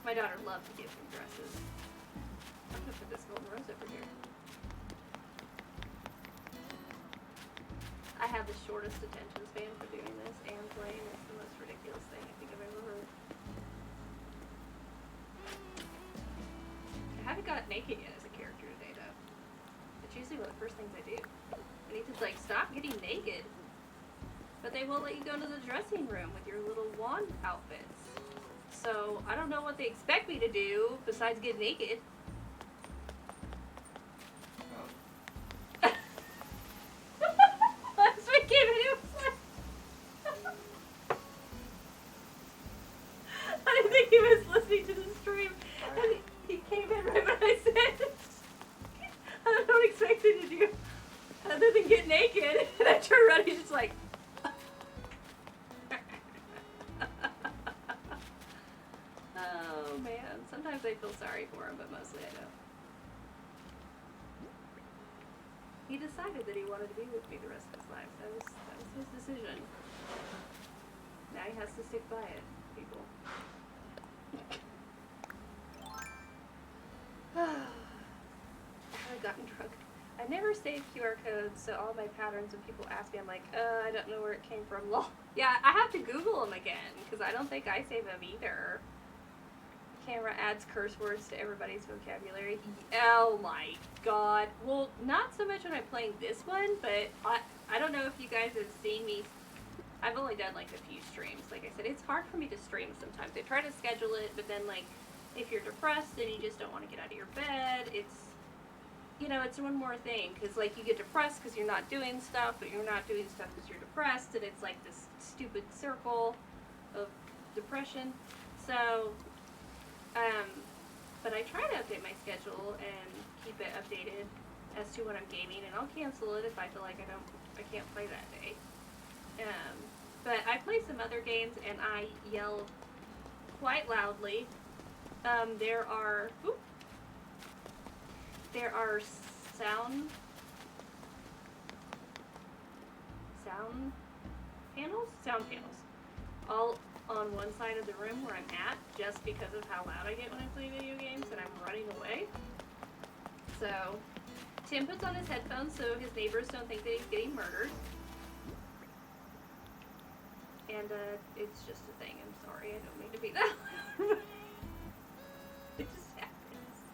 My daughter loved to give him dresses. I'm gonna put this golden rose over here. I have the shortest attention span for doing this and playing. It's the most ridiculous thing I think I've ever heard. I haven't got naked yet as a character today, though. first things I do. I need to like stop getting naked. But they won't let you go to the dressing room with your little wand outfits. So I don't know what they expect me to do besides get naked. Oh. Last week came in, it was like I didn't think he was listening to the stream. And he came in right when I said I don't expect you to do other than get naked. And I turned around and he's just like oh man. Sometimes I feel sorry for him, but mostly I don't. He decided that he wanted to be with me the rest of his life. That was his decision. Now he has to stick by it, people. I've gotten drunk. I never save QR codes, so all my patterns, when people ask me, I'm like, I don't know where it came from. Lol. Yeah, I have to Google them again, because I don't think I save them either. Camera adds curse words to everybody's vocabulary. Oh my god. Well, not so much when I'm playing this one, but I don't know if you guys have seen me. I've only done like a few streams. Like I said, it's hard for me to stream sometimes. I try to schedule it, but then like if you're depressed and you just don't want to get out of your bed, it's, you know, it's one more thing. Because like you get depressed because you're not doing stuff, but you're not doing stuff because you're depressed, and it's like this stupid circle of depression. So but I try to update my schedule and keep it updated as to when I'm gaming, and I'll cancel it if I feel like I can't play that day. But I play some other games and I yell quite loudly. There are sound panels, all on one side of the room where I'm at, just because of how loud I get when I play video games and I'm running away. So, Tim puts on his headphones so his neighbors don't think that he's getting murdered. And, it's just a thing. I'm sorry, I don't mean to be that loud. It just happens.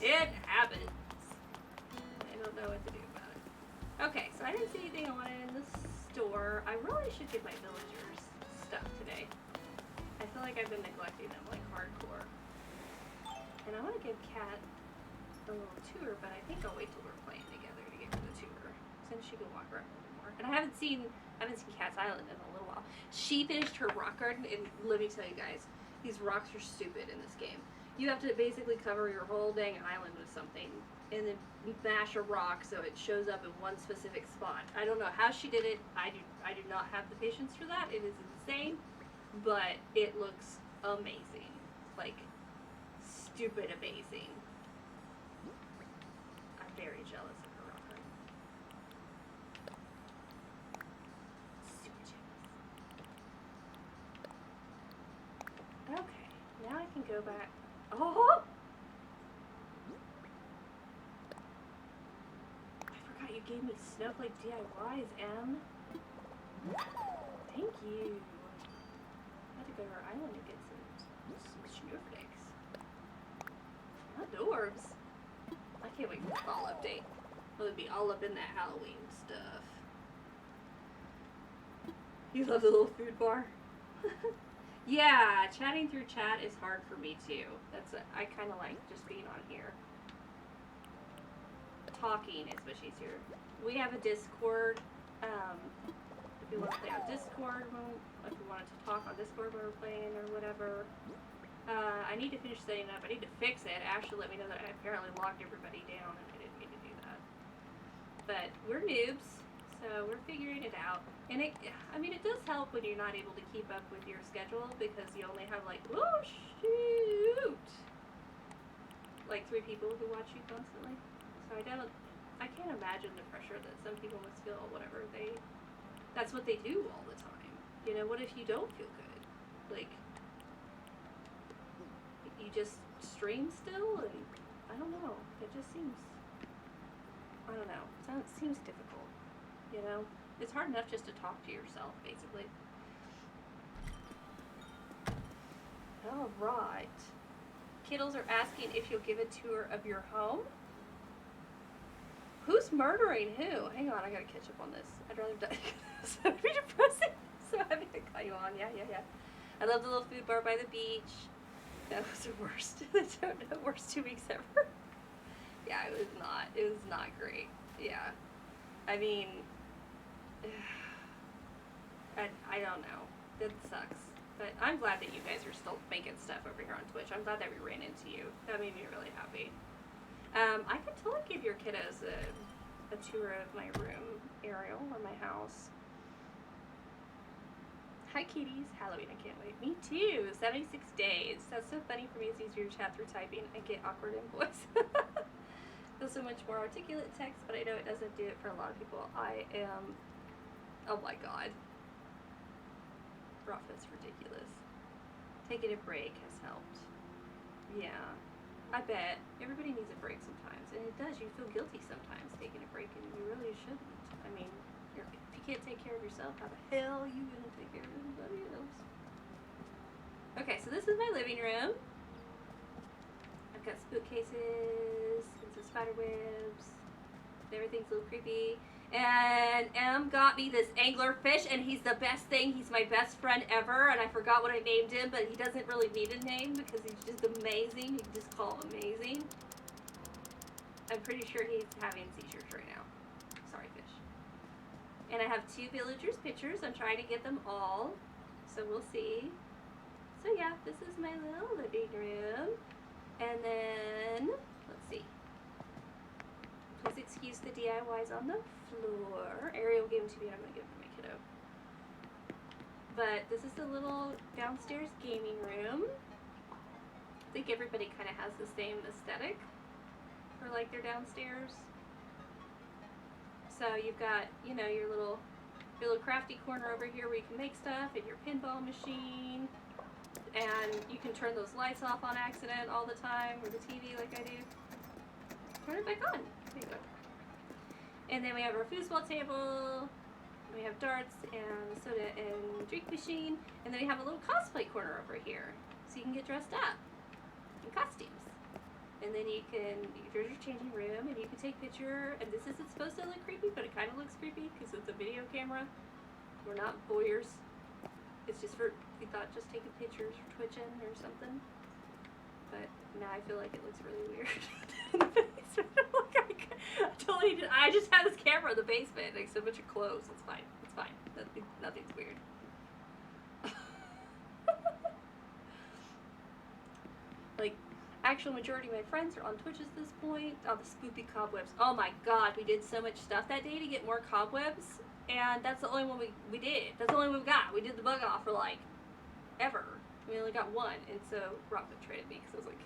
It happens. I don't know what to do about it. Okay, so I didn't see anything I wanted in the store. I really should give my villagers stuff today. I feel like I've been neglecting them like hardcore. And I want to give Kat a little tour, but I think I'll wait till we're playing together to give her the tour, since she can walk around a little more. And I haven't seen Cat's Island in a little while. She finished her rock garden, and let me tell you guys, these rocks are stupid in this game. You have to basically cover your whole dang island with something, and then mash a rock so it shows up in one specific spot. I don't know how she did it. I do not have the patience for that. It is insane, but it looks amazing. Like, stupid amazing. I'm very jealous of her rock garden. Super jealous. Okay, now I can go back. Oh! I forgot you gave me Snowflake DIYs, Em. Thank you. I had to go to our island to get some snowflakes. Adorbs. I can't wait for the fall update. We'll be all up in that Halloween stuff. You love the little food bar? Yeah, chatting through chat is hard for me too. I kind of like just being on here. Talking is much easier. We have a Discord. If you want to play on Discord, if you wanted to talk on Discord when we're playing or whatever. I need to finish setting it up. I need to fix it. Ashley let me know that I apparently locked everybody down, and I didn't mean to do that. But we're noobs, so we're figuring it out. And it does help when you're not able to keep up with your schedule, because you only have like, oh shoot, like 3 people who watch you constantly. So I can't imagine the pressure that some people must feel whenever that's what they do all the time. You know, what if you don't feel good? Like, you just stream still, and I don't know. It just seems, I don't know. It seems difficult, you know? It's hard enough just to talk to yourself, basically. All right. Kittles are asking if you'll give a tour of your home. Who's murdering who? Hang on, I gotta catch up on this. I'd rather die. So it'd be depressing. So happy to call you on. Yeah. I love the little food bar by the beach. That was the worst. Worst 2 weeks ever. Yeah, it was not. It was not great. Yeah. I mean, I don't know. That sucks. But I'm glad that you guys are still making stuff over here on Twitch. I'm glad that we ran into you. That made me really happy. I could totally give your kiddos a tour of my room, Ariel, or my house. Hi, kitties. Halloween, I can't wait. Me too. 76 days. That's so funny for me. It's easier to chat through typing. I get awkward in voice. Feel so much more articulate text, but I know it doesn't do it for a lot of people. I am, oh my god. Rough, it's ridiculous. Taking a break has helped. Yeah, I bet. Everybody needs a break sometimes, and it does. You feel guilty sometimes taking a break, and you really shouldn't. I mean, if you can't take care of yourself, how the hell are you gonna take care of anybody else? Okay, so this is my living room. I've got spook cases and some spider webs. Everything's a little creepy. And M got me this angler fish, and he's the best thing. He's my best friend ever, and I forgot what I named him, but he doesn't really need a name because he's just amazing. You can just call him amazing. I'm pretty sure he's having seizures right now. Sorry, fish. And I have 2 villagers' pictures. I'm trying to get them all, so we'll see. So yeah, this is my little living room. And then, let's see. Please excuse the DIYs on the floor. Ariel gave them to me, and I'm going to give them to my kiddo. But this is the little downstairs gaming room. I think everybody kind of has the same aesthetic for like their downstairs. So you've got, you know, your little crafty corner over here where you can make stuff, and your pinball machine. And you can turn those lights off on accident all the time, or the TV like I do. Turn it back on. There you go. And then we have our foosball table. And we have darts and soda and drink machine. And then we have a little cosplay corner over here, so you can get dressed up in costumes. And then there's your changing room, and you can take picture. And this isn't supposed to look creepy, but it kind of looks creepy because it's a video camera. We're not voyeurs. It's just we thought just taking pictures for twitching or something. But now I feel like it looks really weird in the basement. I just have this camera in the basement, like so much of clothes. It's fine. It's fine. Nothing's weird. Like, actual majority of my friends are on Twitch at this point. Oh, the spoopy cobwebs. Oh my god, we did so much stuff that day to get more cobwebs. And that's the only one we did. That's the only one we got. We did the bug off for like ever. We only got one, and so Rocket traded me because I was like,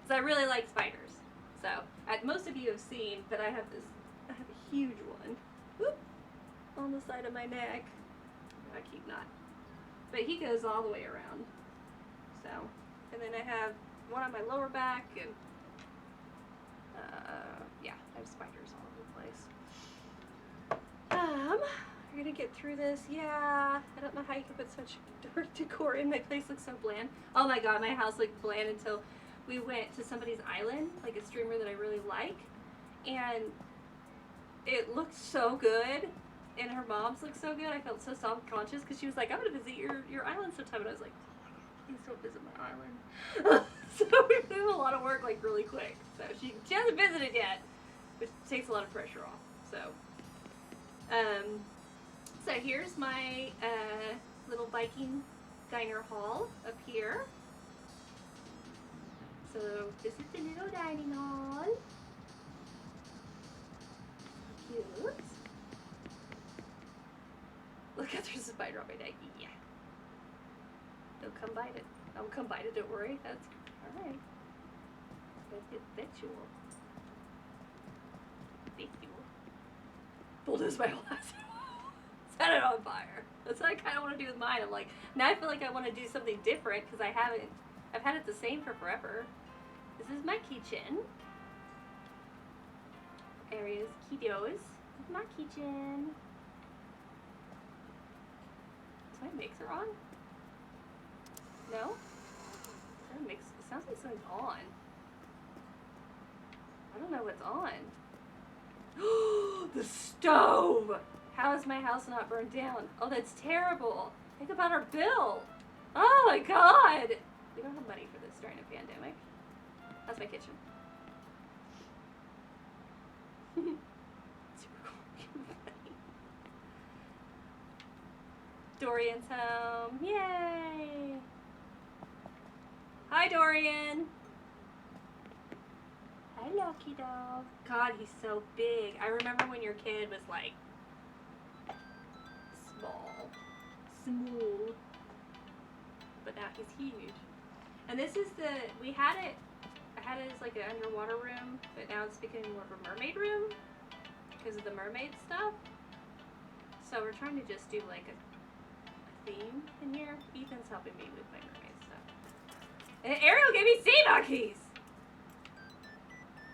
so I really like spiders. So most of you have seen, but I have a huge one, whoop, on the side of my neck. I keep not, but he goes all the way around. So, and then I have one on my lower back, and yeah, I have spiders all over the place. We're gonna get through this. Yeah, I don't know how you can put such dark decor in. My place looks so bland. Oh my god, my house looked bland until we went to somebody's island, like a streamer that I really like, and it looked so good, and her mom's looked so good. I felt so self-conscious because she was like, I'm gonna visit your island sometime, and I was like, please don't visit my island. So we did a lot of work like really quick. So she hasn't visited yet, which takes a lot of pressure off. So here's my little Viking diner hall up here. So this is the little dining hall. Cute. Look out, there's a spider on my neck. Yeah. Don't come bite it. I'll come bite it, don't worry. That's alright. Visual. Bulldoze my whole house. Set it on fire. That's what I kind of want to do with mine. I'm like, now I feel like I want to do something different because I've had it the same for forever. This is my kitchen. Areas, kiddos. This is my kitchen. Is my mixer on? No? It sounds like something's on. I don't know what's on. The stove! How is my house not burned down? Oh, that's terrible. Think about our bill. Oh my god! We don't have money for this during a pandemic. That's my kitchen. Super cool. Dorian's home. Yay! Hi, Dorian. Hello, kiddo. God, he's so big. I remember when your kid was like small, but now he's huge. And this is I had it as like an underwater room, but now it's becoming more of a mermaid room because of the mermaid stuff. So we're trying to just do like a theme in here. Ethan's helping me with my mermaid stuff. And Ariel gave me sea monkeys!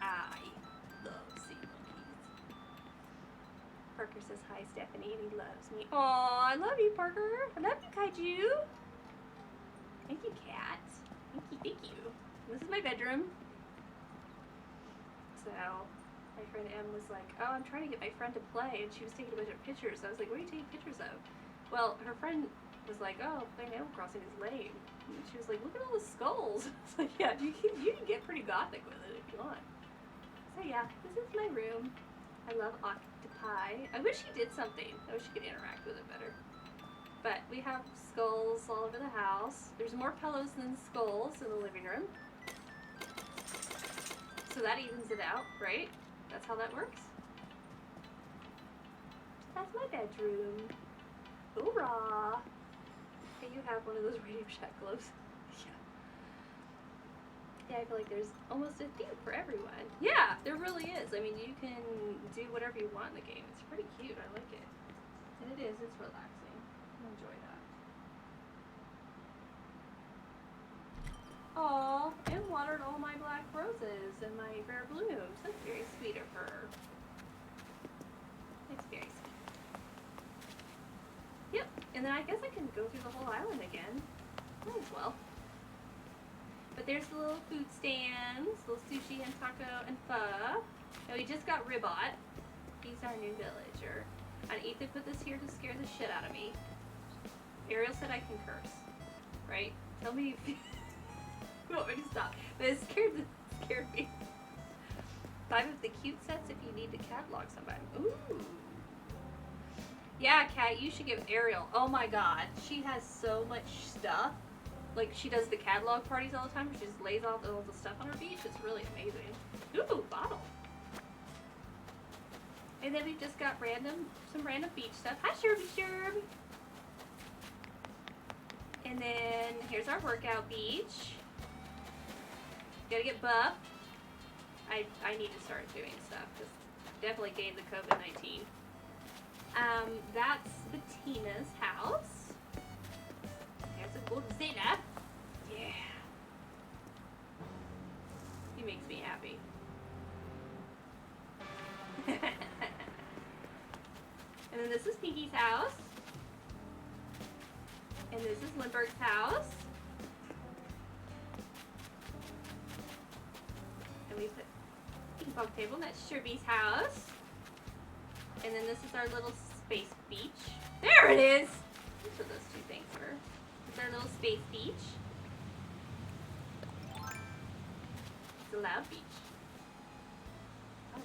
I love sea monkeys. Parker says hi, Stephanie, and he loves me. Aw, I love you, Parker. I love you, Kaiju. Thank you, cat. Thank you. This is my bedroom. So, my friend Em was like, oh, I'm trying to get my friend to play, and she was taking a bunch of pictures. I was like, what are you taking pictures of? Well, her friend was like, oh, playing Animal Crossing is lame. And she was like, look at all the skulls. I was like, yeah, you can get pretty gothic with it if you want. So yeah, this is my room. I love octopi. I wish he did something. I wish he could interact with it better. But we have skulls all over the house. There's more pillows than skulls in the living room. So that evens it out, right? That's how that works. That's my bedroom. Hoorah! Hey, you have one of those Radio Shack gloves. Yeah, I feel like there's almost a theme for everyone. Yeah, there really is. I mean, you can do whatever you want in the game. It's pretty cute. I like it. And it is. It's relaxing. I enjoy that. Aw, and watered all my black roses and my rare blooms. That's very sweet of her. It's very sweet. Yep, and then I guess I can go through the whole island again. Might as well. But there's the little food stands, little sushi and taco and pho. Now we just got Ribot. He's our new villager. And Ethan put this here to scare the shit out of me. Ariel said I can curse, right? Tell me if you want me to stop. But it scared me. 5 of the cute sets if you need to catalog somebody. Ooh. Yeah, Kat, you should give Ariel. Oh my god, she has so much stuff. Like, she does the catalog parties all the time. She just lays out all the stuff on her beach. It's really amazing. Ooh, bottle. And then we've just got some random beach stuff. Hi, Sherby. And then here's our workout beach. Gotta get buff. I need to start doing stuff because definitely gained the COVID-19. That's Bettina's house. There's a Godzilla. Yeah. He makes me happy. And then this is Pinky's house. And this is Lindbergh's house. And we put ping pong table, and that's Sherby's house. And then this is our little space beach. There it is! That's what those two things were. It's our little space beach. It's a loud beach.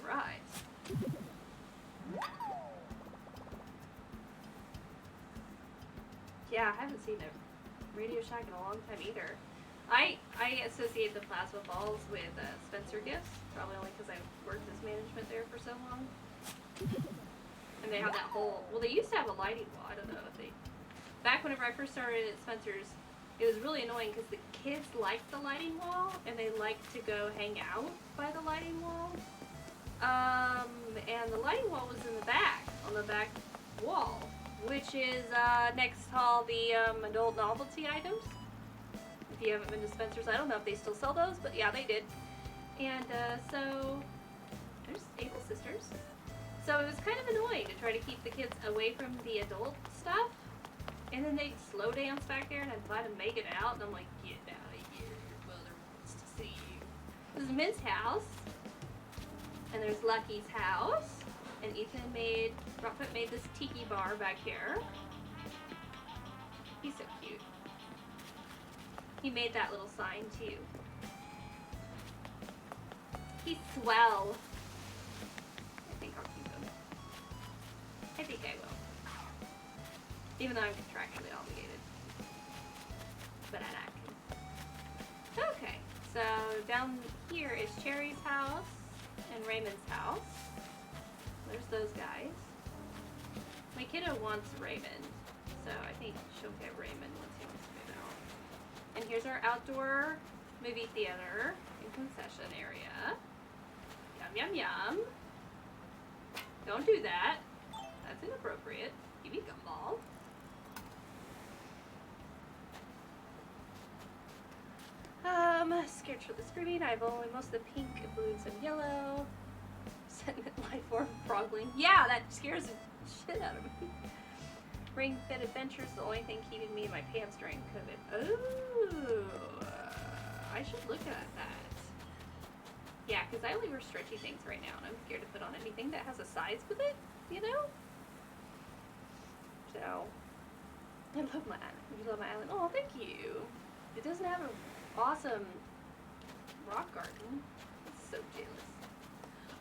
Alright. Yeah, I haven't seen a Radio Shack in a long time either. I associate the plasma balls with Spencer Gifts, probably only because I've worked as management there for so long. And they have that whole, well, they used to have a lighting wall. I don't know if they, back whenever I first started at Spencer's, it was really annoying because the kids liked the lighting wall and they liked to go hang out by the lighting wall. And the lighting wall was in the back, on the back wall, which is next to all the adult novelty items. If you haven't been to Spencer's, I don't know if they still sell those, but yeah, they did. And so, there's Able Sisters. So it was kind of annoying to try to keep the kids away from the adult stuff. And then they'd slow dance back there and I'd try to make it out. And I'm like, get out of here, your mother wants to see you. This is Mint's house. And there's Lucky's house. And Ethan Rockfoot made this tiki bar back here. He's so cute. He made that little sign too. He's swell. I think I'll keep him. I think I will. Even though I'm contractually obligated. But I like him. Okay, so down here is Cherry's house and Raymond's house. There's those guys. My kiddo wants Raymond, so I think she'll get Raymond once he wants to move out. And here's our outdoor movie theater and concession area. Yum, yum, yum. Don't do that. That's inappropriate. Give me gumball. Scared for the screen. I have only most of the pink and blue and some yellow. Sentiment life form frogling. Yeah, that scares the shit out of me. Ring Fit Adventures, the only thing keeping me in my pants during COVID. Ooh, I should look at that. Yeah, because I only wear stretchy things right now, and I'm scared to put on anything that has a size with it, you know? So, I love my island. You love my island? Oh, thank you. It doesn't have an awesome rock garden. I'm so jealous.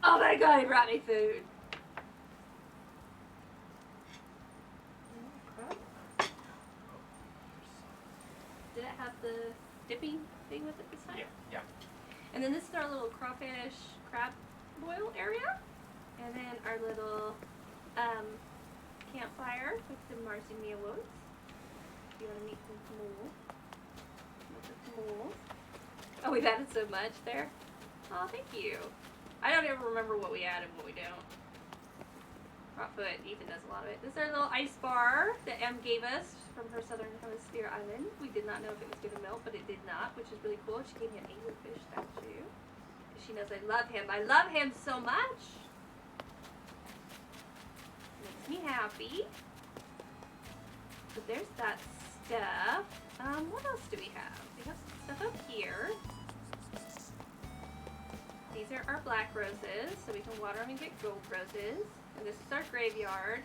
Oh my god, he brought me food. Did it have the dipping thing with it this time? Yeah. And then this is our little crawfish crab boil area. And then our little campfire with the Marzinia woods. If you want to meet some moles. Oh, we've added so much there. Oh, thank you. I don't ever remember what we add and what we don't. Rockfoot, Ethan does a lot of it. This is our little ice bar that Em gave us from her Southern Hemisphere island. We did not know if it was going to melt, but it did not, which is really cool. She gave me an anglerfish statue. She knows I love him. I love him so much. Makes me happy. So there's that stuff. What else do we have? We have some stuff up here. These are our black roses, so we can water them and get gold roses. And this is our graveyard.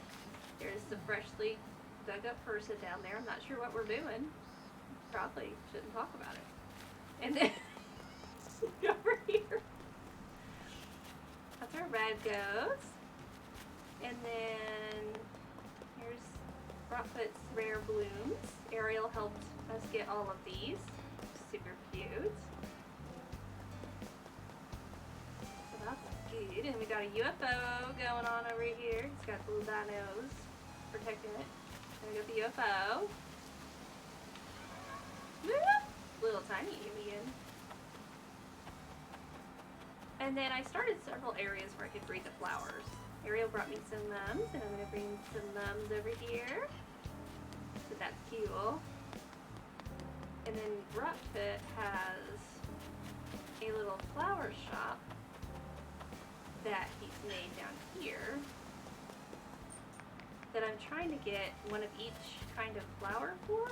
There's the freshly dug up person down there. I'm not sure what we're doing. Probably shouldn't talk about it. And then over here, that's our red ghost. And then here's Rockfoot's rare blooms. Ariel helped us get all of these. Super cute. So that's good. And we got a UFO going on over here. It's got the little dinos protecting it. And we got the UFO. Little tiny alien. And then I started several areas where I could breed the flowers. Ariel brought me some mums, and I'm going to bring some mums over here. So that's cool. And then Rockfoot has a little flower shop that he's made down here that I'm trying to get one of each kind of flower for.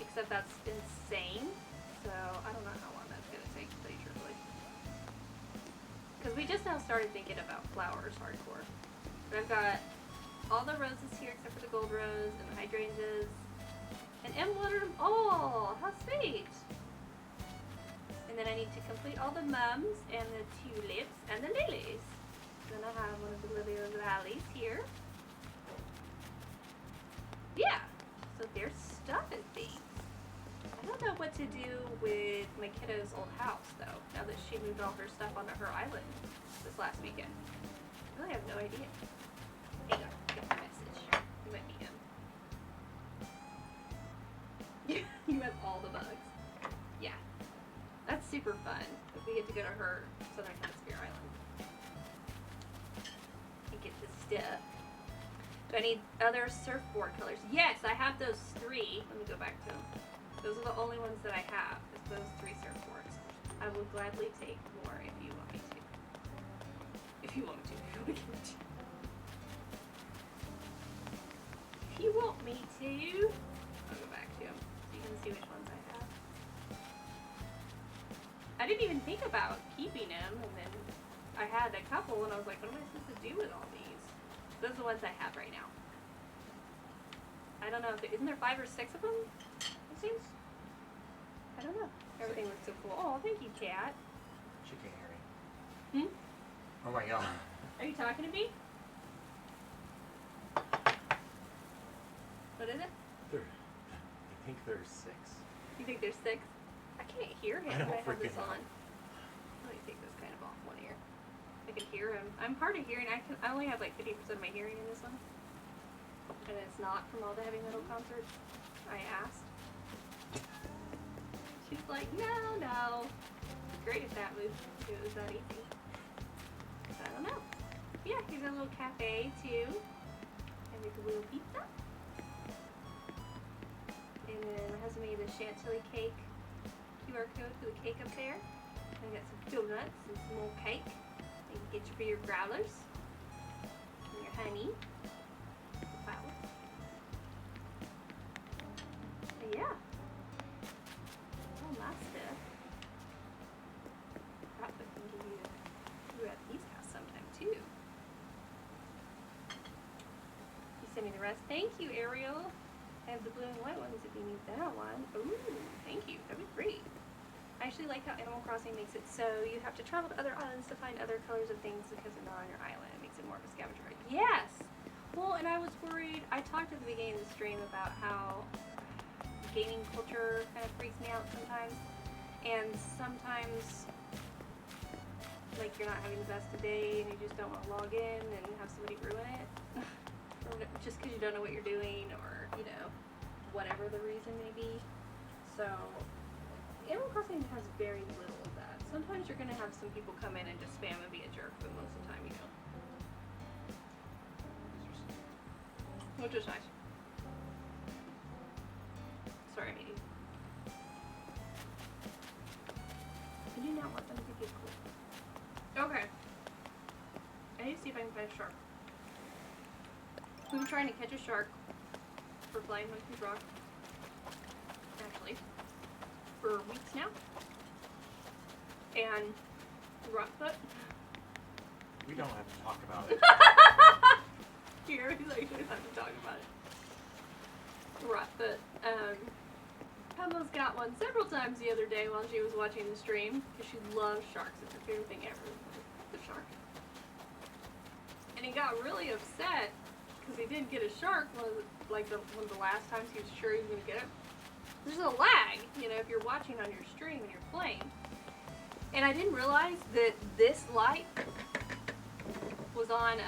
Except that's insane. So I don't know how long that's going to take, to tell you truthfully. Because we just now started thinking about flowers hardcore. But I've got all the roses here except for the gold rose and the hydrangeas. And Em watered them all! How sweet! And then I need to complete all the mums and the tulips and the lilies. Then I have one of the lily of the valleys here. Yeah, so there's stuff and things. I don't know what to do with my kiddo's old house though, now that she moved all her stuff onto her island this last weekend. I really have no idea. Hang on, get the message. You might be him. You have all the bugs. Yeah. That's super fun if we get to go to her Southern Hemisphere island. And get this stuff. Do I need other surfboard colors? Yes, I have those 3. Let me go back to them. Those are the only ones that I have, is those 3 surfboards. I will gladly take more if you want me to. If you want me to. If you want me to. I'll go back to them so you can see which ones I have. I didn't even think about keeping them, and then I had a couple, and I was like, what am I supposed to do with all these? Those are the ones I have right now. I don't know, isn't there 5 or 6 of them? It seems. I don't know. Everything looks so cool. Oh, thank you, cat. She can't hear me. Hmm? Oh my god. Are you talking to me? What is it? I think there's 6. You think there's 6? I can't hear him I don't when I have this freaking know. on. Let me take this kind of off one ear. I can hear him. I'm hard of hearing. I only have like 50% of my hearing in this one. And it's not from all the heavy metal concerts. I asked. She's like, no. Great if that was, if it was that easy. So I don't know. Yeah, here's a little cafe too. And there's a little pizza. And then my husband made a chantilly cake QR code for the cake up there. And I got some donuts and some more cake. And you can get you for your growlers. And your honey. Flowers. And yeah. All my stuff. Probably can give you at these house sometime too. You send me the rest. Thank you, Ariel. I have the blue and white ones if you need that one. Ooh, thank you. That'd be great. I actually like how Animal Crossing makes it so you have to travel to other islands to find other colors of things because they're not on your island. It makes it more of a scavenger hunt. Yes! Well, and I was worried. I talked at the beginning of the stream about how gaming culture kind of freaks me out sometimes. And sometimes, like, you're not having the best of day and you just don't want to log in and have somebody ruin it. Just because you don't know what you're doing or, you know, whatever the reason may be. So, Animal Crossing has very little of that. Sometimes you're going to have some people come in and just spam and be a jerk, but most of the time you don't. Which is nice. Sorry, I hate you. I do not want them to get cool. Okay. I need to see if I can find a shark. We've been trying to catch a shark for Flying Monkey's Rock, actually, for weeks now. And Rockfoot. We don't have to talk about it. Here, he's like, we don't have to talk about it. Rockfoot. Pebbles got one several times the other day while she was watching the stream, because she loves sharks. It's her favorite thing ever. The shark. And he got really upset because he didn't get a shark one of the last times he was sure he was going to get it. There's a lag, you know, if you're watching on your stream and you're playing. And I didn't realize that this light was on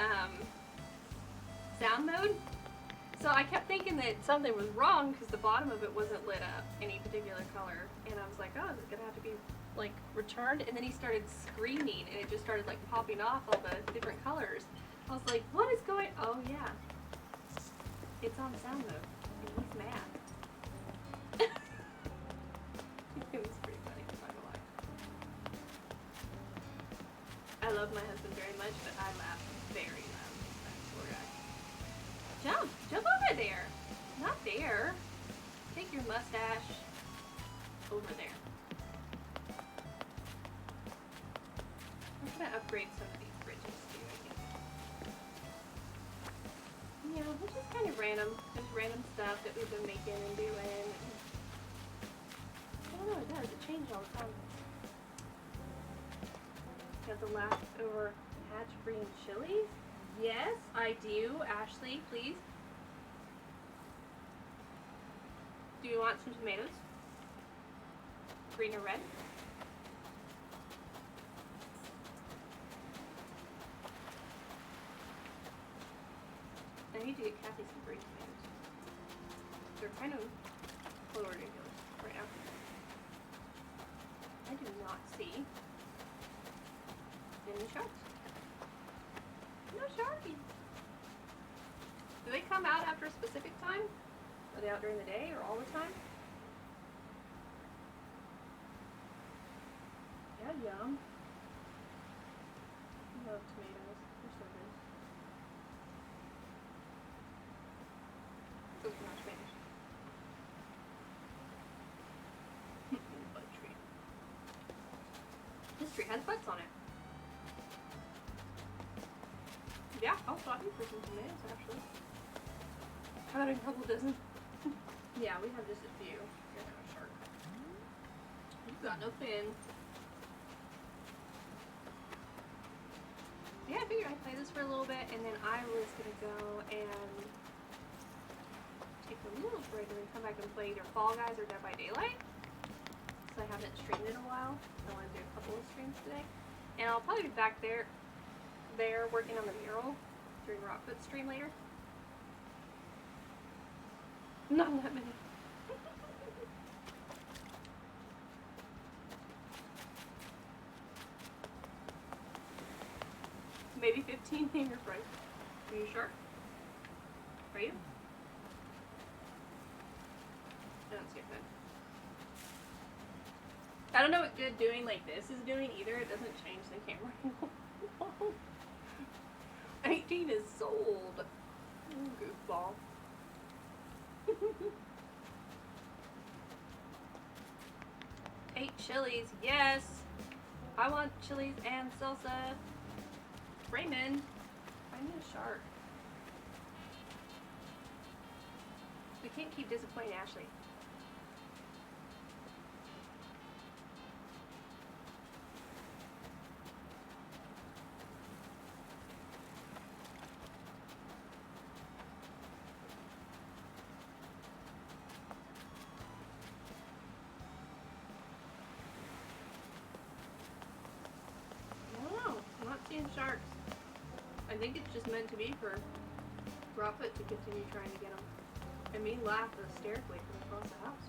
sound mode. So I kept thinking that something was wrong because the bottom of it wasn't lit up any particular color. And I was like, oh, is it going to have to be like returned? And then he started screaming and it just started like popping off all the different colors. I was like, what is going, oh yeah. It's on sound mode, and he's mad. It was pretty funny, I'm not gonna lie. I love my husband very much, but I laugh very loud. That poor guy. Jump over there. Not there. Take your mustache over there. I'm gonna upgrade some of these bridges too, I think. Yeah, which is kind of random. There's random stuff that we've been making and doing. I don't know, it does. It changes all the time. Got the leftover hatch green chilies. Yes, I do. Ashley, please. Do you want some tomatoes? Green or red? I need to get Kathy some green tomatoes. They're kind of low ridiculous right now. I do not see any sharks. No sharkies. Do they come out after a specific time? Are they out during the day or all the time? Yeah, yum. I love tomatoes. They're so good. Those are not tomatoes. Bud tree. has butts on it. Yeah, I'll swap you for some tomatoes, actually. How about a couple dozen? Yeah, we have just a few. You're not a shark. You've got no fin. Yeah, I figured I'd play this for a little bit, and then I was gonna go and take a little break and then come back and play either Fall Guys or Dead by Daylight. So I haven't streamed in a while. So I want to do a couple of streams today. And I'll probably be back there working on the mural during Rockfoot's stream later. Not that many. Maybe 15 finger fries. Are you sure? Are you? Don't skip that. I don't know what good doing like this is doing either. It doesn't change the camera angle. 18 is sold. Goofball. Eight chilies, yes. I want chilies and salsa. Raymond, find me a shark. We can't keep disappointing Ashley. Sharks. I think it's just meant to be for Rockfoot to continue trying to get them. And me laugh hysterically from across the house.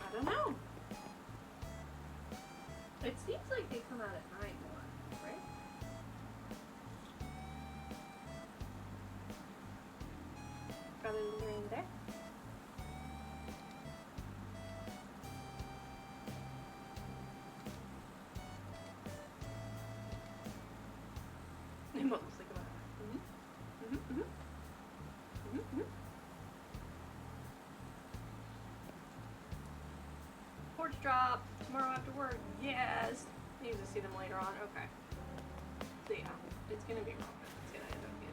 I don't know. It seems like they come out at night more, right? Rather than during the day. Porch drop tomorrow after work. Yes. Need to see them later on. Okay. So yeah, it's gonna be wrong. It's gonna end up being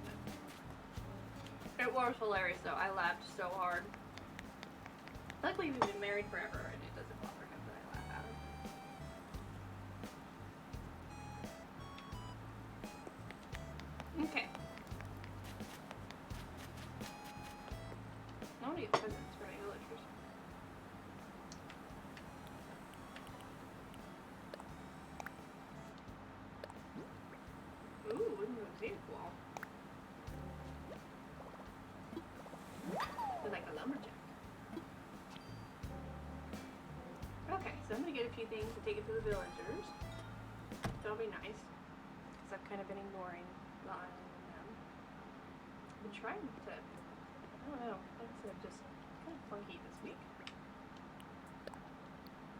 it. It was hilarious though. I laughed so hard. Luckily we've been married forever and it doesn't bother him that I laugh at him. Okay. I want to get presents for my villagers. Ooh, wooden mosaic wall. They're like a lumberjack. Okay, so I'm gonna get a few things to take it to the villagers. That'll be nice. Because I've kind of been ignoring the island and them. I've been trying to, I don't know, like I said, just kind of funky this week.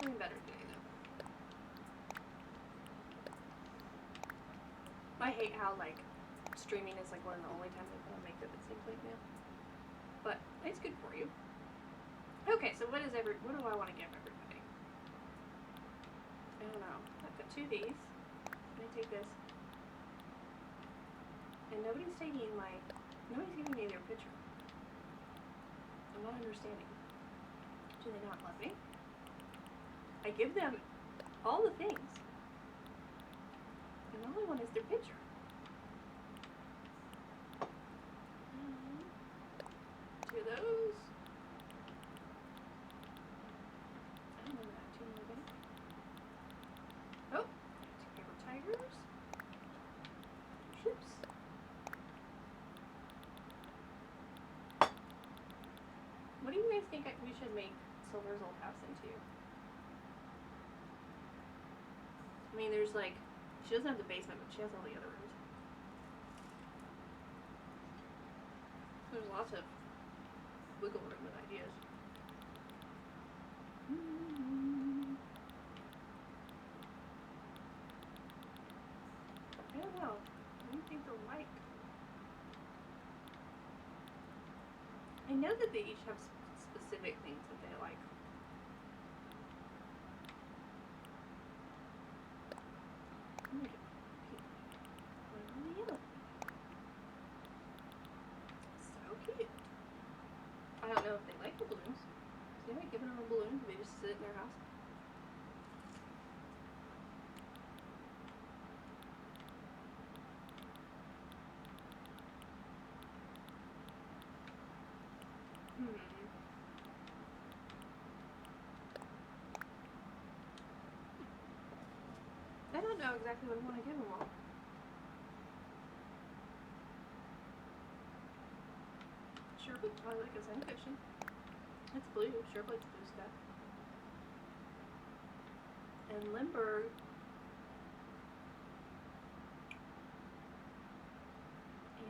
Doing better today though. I hate how like streaming is like one of the only times I put on makeup it seems like now. But it's good for you. Okay, so what do I want to give everybody? I don't know. I've got two of these. Let me take this. And nobody's giving me their picture. I'm not understanding. Do they not love me? I give them all the things. And all I want is their picture. Two of those. I don't know that. Two more there. Oh, two paper tigers. Ships. What do you guys think we should make Silver's old house into? I mean, there's like, she doesn't have the basement, but she has all the other rooms. There's lots of wiggle room with ideas. I don't know. What do you think they'll like? I know that they each have specific specific things that they like. I'm gonna get one on the yellow. So cute. I don't know if they like the balloons. Is anybody giving them a balloon? Do they just sit in their house? I don't know exactly what I want to give them all. Sherbet, probably like a Zen cushion. It's blue. Sherbet's blue stuff. And Limburg.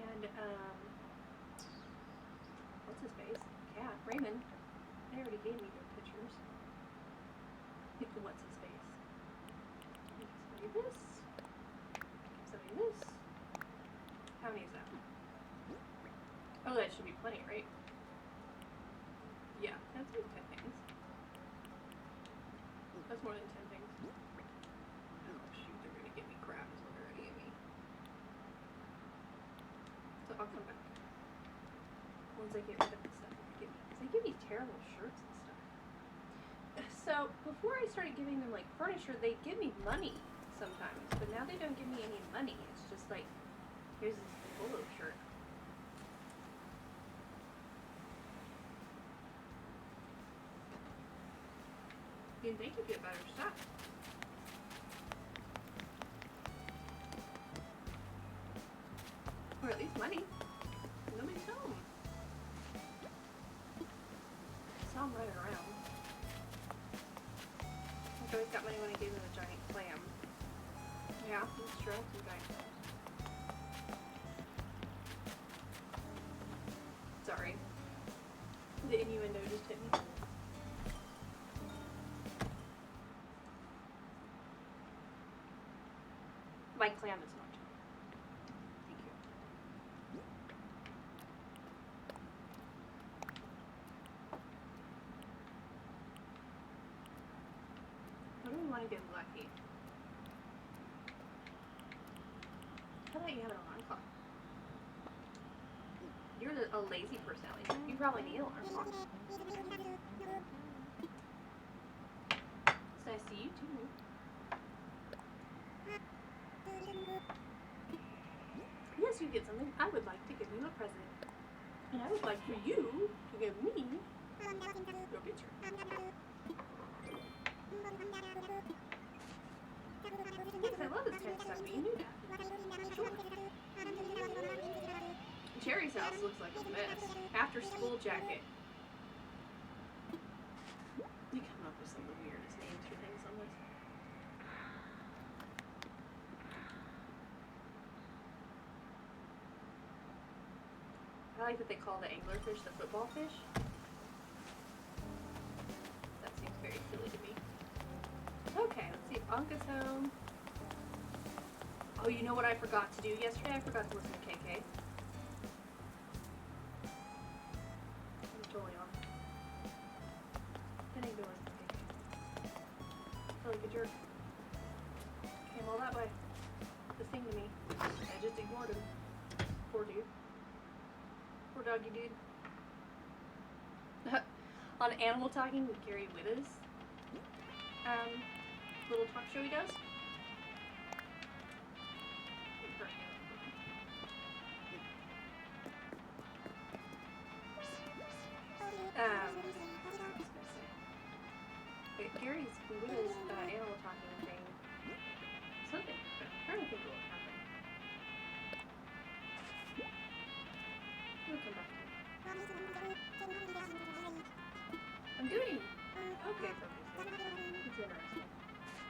And, what's his face? Cat. Raymond. They already gave me their pictures. What's his face? Give somebody this. Give somebody this. How many is that? Oh, that should be plenty, right? Yeah, that's like 10 things. That's more than 10 things. Oh shoot, they're gonna give me crap is what they're gonna give me. So I'll come back. Once I get rid of the stuff they give me. Because they give me terrible shirts and stuff. So before I started giving them like furniture, they give me money sometimes. But now they don't give me any money. It's just like, here's this polo shirt. You'd think you'd get better stuff. Or at least money. Nobody's home. I saw them running around. I always got money when I gave them a giant clam. Yeah, it's true. Some giant clams. Sorry. The innuendo just hit me. My clam is not. Thank you. What do we want to give Lucky? How about you have an alarm clock? You're a lazy personality. You probably need an alarm clock. It's nice to see you too. Yes, you get something. I would like to give you a present. And I would like for you to give me your picture. Yes, I love this kind of stuff, but you knew that. Sure. Cherry's house looks like a mess. After school jacket. You come up with some of the weirdest names for things on this. I like that they call the anglerfish the football fish. That seems very silly to me. Okay, let's see. Anka's home. Oh, you know what I forgot to do yesterday? I forgot to listen to KK. I'm totally on. I didn't go listen to KK. I feel like a jerk. Came all that way to sing to me. I just ignored him. Poor dude. Poor doggy dude. On Animal Talking with Gary Wittes, little talk show he does. Gary's Wittes Animal Talking thing. Something. I'm trying to think of what happened. We'll come back to it. I'm doing. Okay, it's interesting.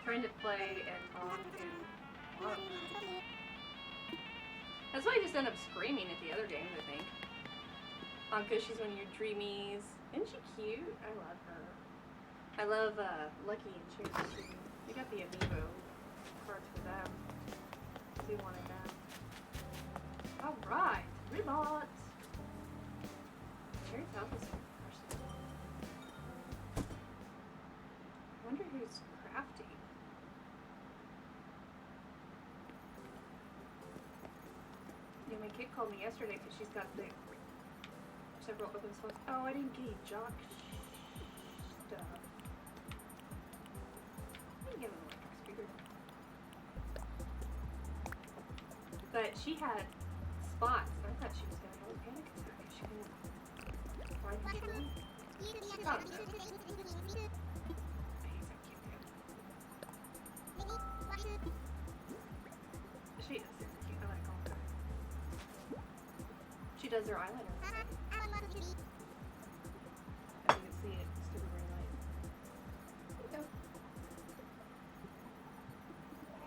Trying to play and talk and. That's why I just end up screaming at the other games, I think. Anka, she's one of your dreamies. Isn't she cute? I love her. I love Lucky and Chores too. We got the amiibo cards for them. We wanted them. Alright, Ribots. Cherry's house is personal. My kid called me yesterday because she's got several open spots. Oh, I didn't get you jock stuff. I didn't get an electric scooter. But she had spots. I thought she was going to have a panic attack because she couldn't ride control. She probably does. He's a cute kid. She is super cute. I like all of her. She does her eyeliner. As you can see it, it's through the ring light. There you go.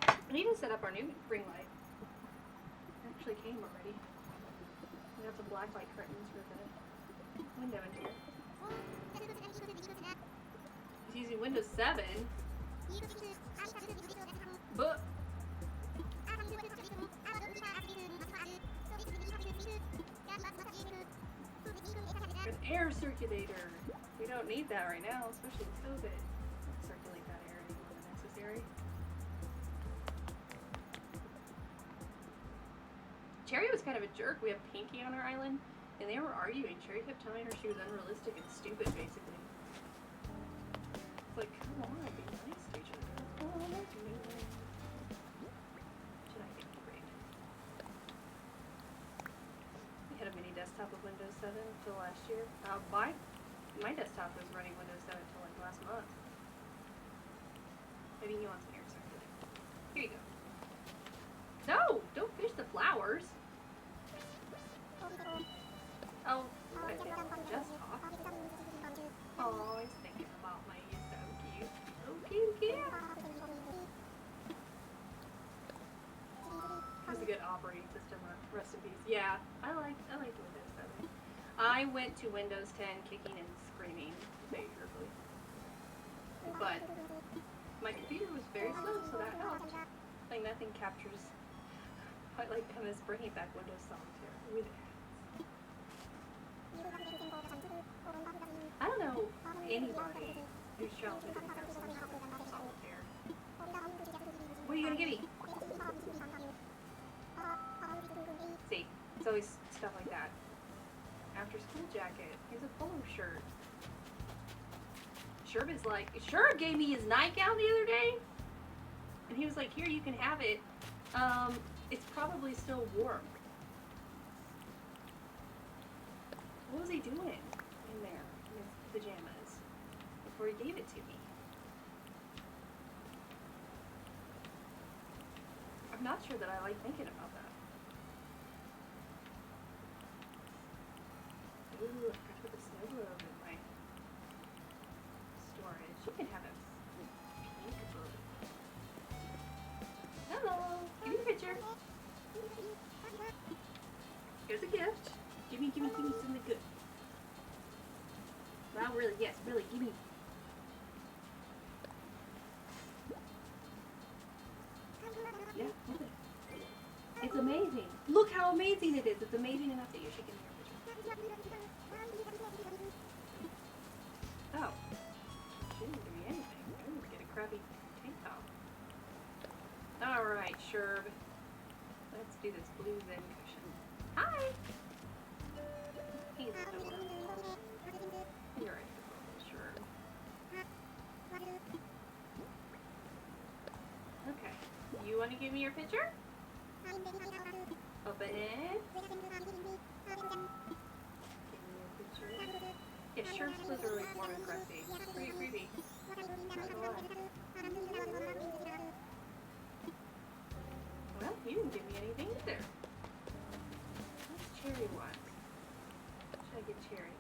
I need to set up our new ring light. It actually came already. We got some black light curtains for the window in here. He's using Windows 7. But an air circulator. We don't need that right now, especially with COVID. Don't circulate that air any more than necessary. Cherry was kind of a jerk. We have Pinky on our island, and they were arguing. Cherry kept telling her she was unrealistic and stupid, basically. It's like, come on, be nice to each other. Oh, that's amazing. Should I get upgraded? We had a mini desktop with Windows 7 until last year. My desktop was running Windows 7 until like last month. Maybe he wants an air circulator. Here you go. No! Don't fish the flowers! Oh, desktop. Oh, he's thinking about me. He's so cute. So cute. It's a good operating system recipes. Yeah, I like Windows 7. I went to Windows 10 kicking and screaming miserably. But my computer was very slow, so that helped. Like nothing captures. I like MS bringing back Windows Solitaire with ads. I don't know anybody whose childhood didn't have some sort of solitaire. What are you gonna give me? See, it's always stuff like that. After school jacket. Here's a polo shirt. Sherb gave me his nightgown the other day, and he was like, "Here, you can have it. It's probably still warm." What was he doing in there in his pajamas before he gave it to me? I'm not sure that I like thinking about that. Ooh, I forgot to put the snow globe in my storage. You can have a peekaboo. Hello, give me a picture. Here's a gift. Give me something good. Wow, really, yes, really, give me. Yeah, open it. It's amazing. Look how amazing it is. It's amazing enough that you should give me your picture. Oh. She didn't give me anything. I didn't get a crappy tank top. Alright, Sherb. Let's do this blue Zen cushion. Hi! He's adorable. You're adorable, Sherb. Okay. You want to give me your picture? Open it. Give me your picture. Yeah, Sherb's was really warm and crusty. Pretty creepy. Well, you didn't give me anything either. What's Cherry want? What should I get Cherry?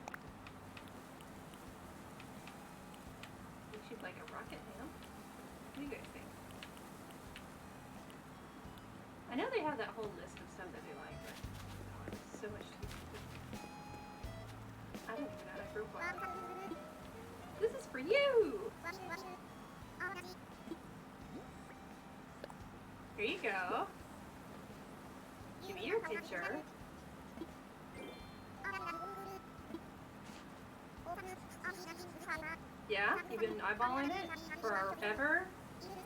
I think she'd like a rocket ham. What do you guys think? I know they have that whole list of stuff that they like, but oh, it's so much too stupid. I don't even know how to profile. This is for you! Here you go. Give me your picture. Yeah, you've been eyeballing it forever.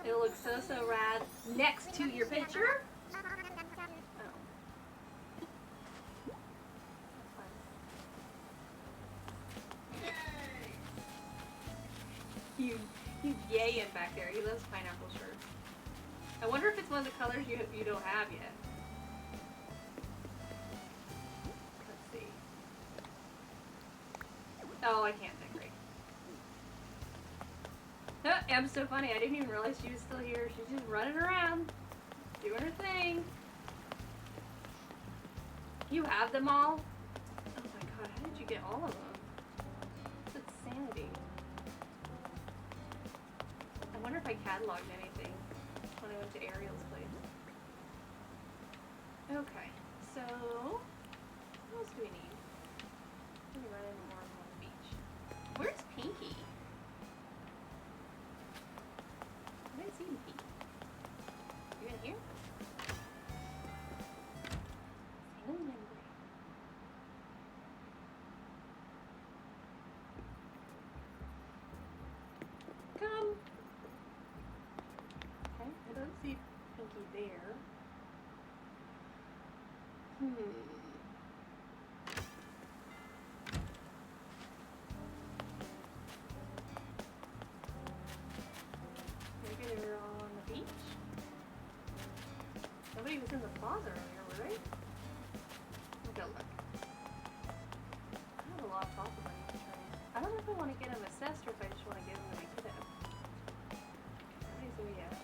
It looks so rad next to your picture. Oh. Yayin back there. He loves pineapple shirts. I wonder if it's one of the colors you don't have yet. Let's see. Oh, I can't decorate. Oh, Em's so funny. I didn't even realize she was still here. She's just running around, doing her thing. You have them all? Oh my god, how did you get all of them? That's insanity. I wonder if I cataloged anything when I went to Ariel's place. Okay, so what else do we need? Let me run into more on the beach. Where's Pinky? I didn't see Pinky. You in here? Sailor membrane. Come. Okay, I don't see Pinky there. Maybe they were all on the beach? Nobody was in the plaza earlier, were they? We'll go look. I have a lot of thoughts on these trains. I don't know if I want to get them assessed or if I just want to give them to my kiddo. How many do we have?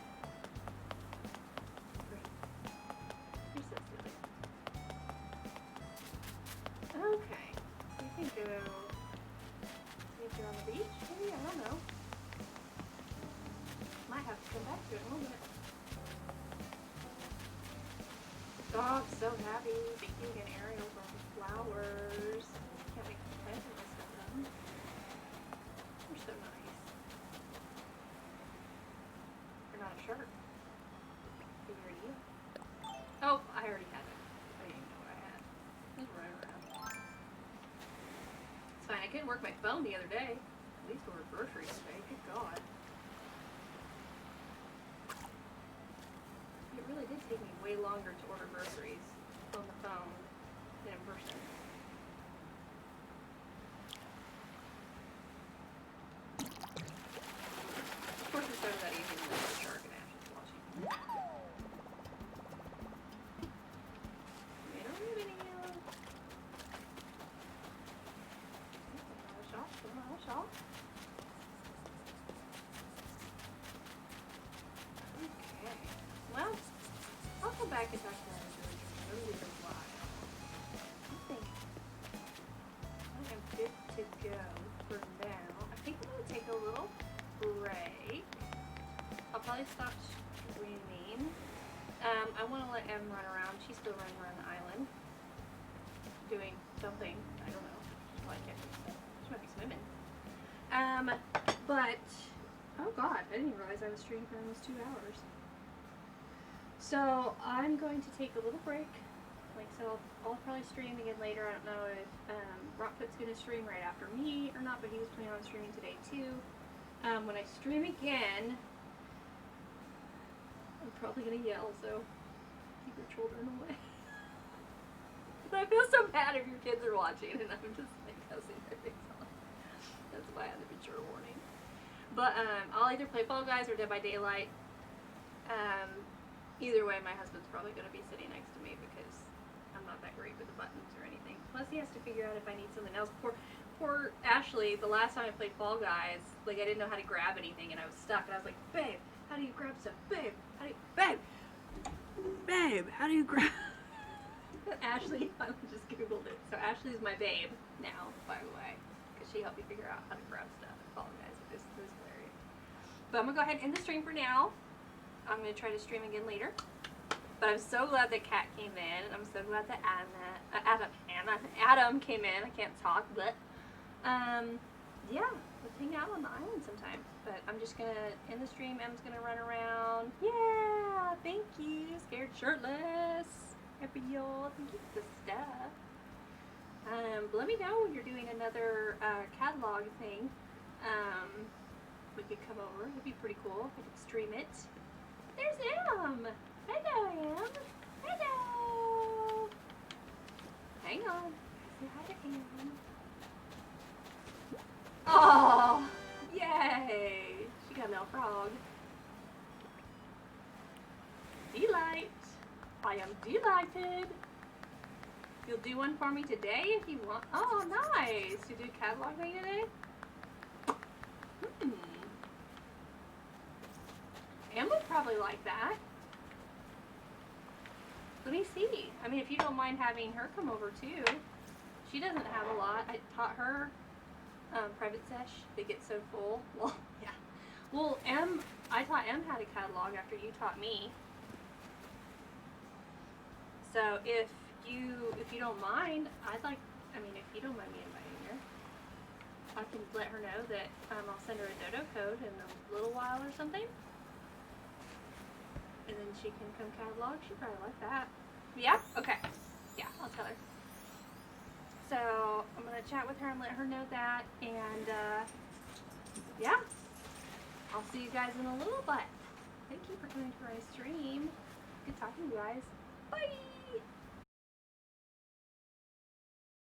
3. You're so silly. Okay. We can go see if they're on the beach, maybe? I don't know. Might have to come back to it in a little bit. Dog's so happy. Baking and Ariel's on flowers. Can't make plants with most of them. They're so nice. They're not a shirt. Did we already eat it? Oh, I already had it. I didn't even know what I had. Just running around. It's fine. I couldn't work my phone the other day. At least order groceries today. Good God. It really did take me way longer to order groceries on the phone than in person. Of course, it's never that easy when there's a shark and Ashley's watching. Tomato ribbon. Another shot. Another shot. Okay. Well, I'll come back and talk to that in a while. I think I am good to go for now. I think I'm going to take a little break. I'll probably stop streaming. I want to let Em run around. She's still running around the island. Doing something. I don't know. She might be swimming. But, oh god, I didn't realize I was streaming for almost 2 hours. So I'm going to take a little break. Like I said, I'll probably stream again later. I don't know if Rockfoot's going to stream right after me or not, but he was planning on streaming today too. When I stream again, I'm probably going to yell, so keep your children away. I feel so bad if your kids are watching and I'm just like cussing their face off. That's why I have the mature warning. But I'll either play Fall Guys or Dead by Daylight. Either way, my husband's probably going to be sitting next to me because I'm not that great with the buttons or anything. Plus, he has to figure out if I need something else. Poor Ashley, the last time I played Fall Guys, like, I didn't know how to grab anything, and I was stuck. And I was like, babe, how do you grab stuff? Babe, how do you... Babe, how do you grab... Ashley, I just Googled it. So Ashley's my babe now, by the way, because she helped me figure out how to grab stuff in Fall Guys. It was hilarious. But I'm going to go ahead and end the stream for now. I'm going to try to stream again later. But I'm so glad that Kat came in. I'm so glad that Adam came in. I can't talk, but yeah, let's hang out on the island sometime. But I'm just going to end the stream. Em's going to run around. Yeah, thank you. Scared Shirtless. Happy y'all. Thank you for the stuff. But let me know when you're doing another catalog thing. We could come over. It'd be pretty cool. We could stream it. There's Em. Hello, Em. Hello. Hang on. Say hi to Em. Oh, yay. She got a little frog. Delight. I am delighted. You'll do one for me today if you want. Oh, nice. You do catalog day today? Em would probably like that. Let me see. I mean, if you don't mind having her come over too. She doesn't have a lot. I taught her private sesh. They get so full. Well, yeah. Well, I taught Em how to catalog after you taught me. So if you don't mind, if you don't mind me inviting her, I can let her know that I'll send her a dodo code in a little while or something. And then she can come catalog. She'd probably like that. Yeah? Okay. Yeah, I'll tell her. So I'm going to chat with her and let her know that. And yeah, I'll see you guys in a little bit. Thank you for coming to my stream. Good talking to you guys. Bye!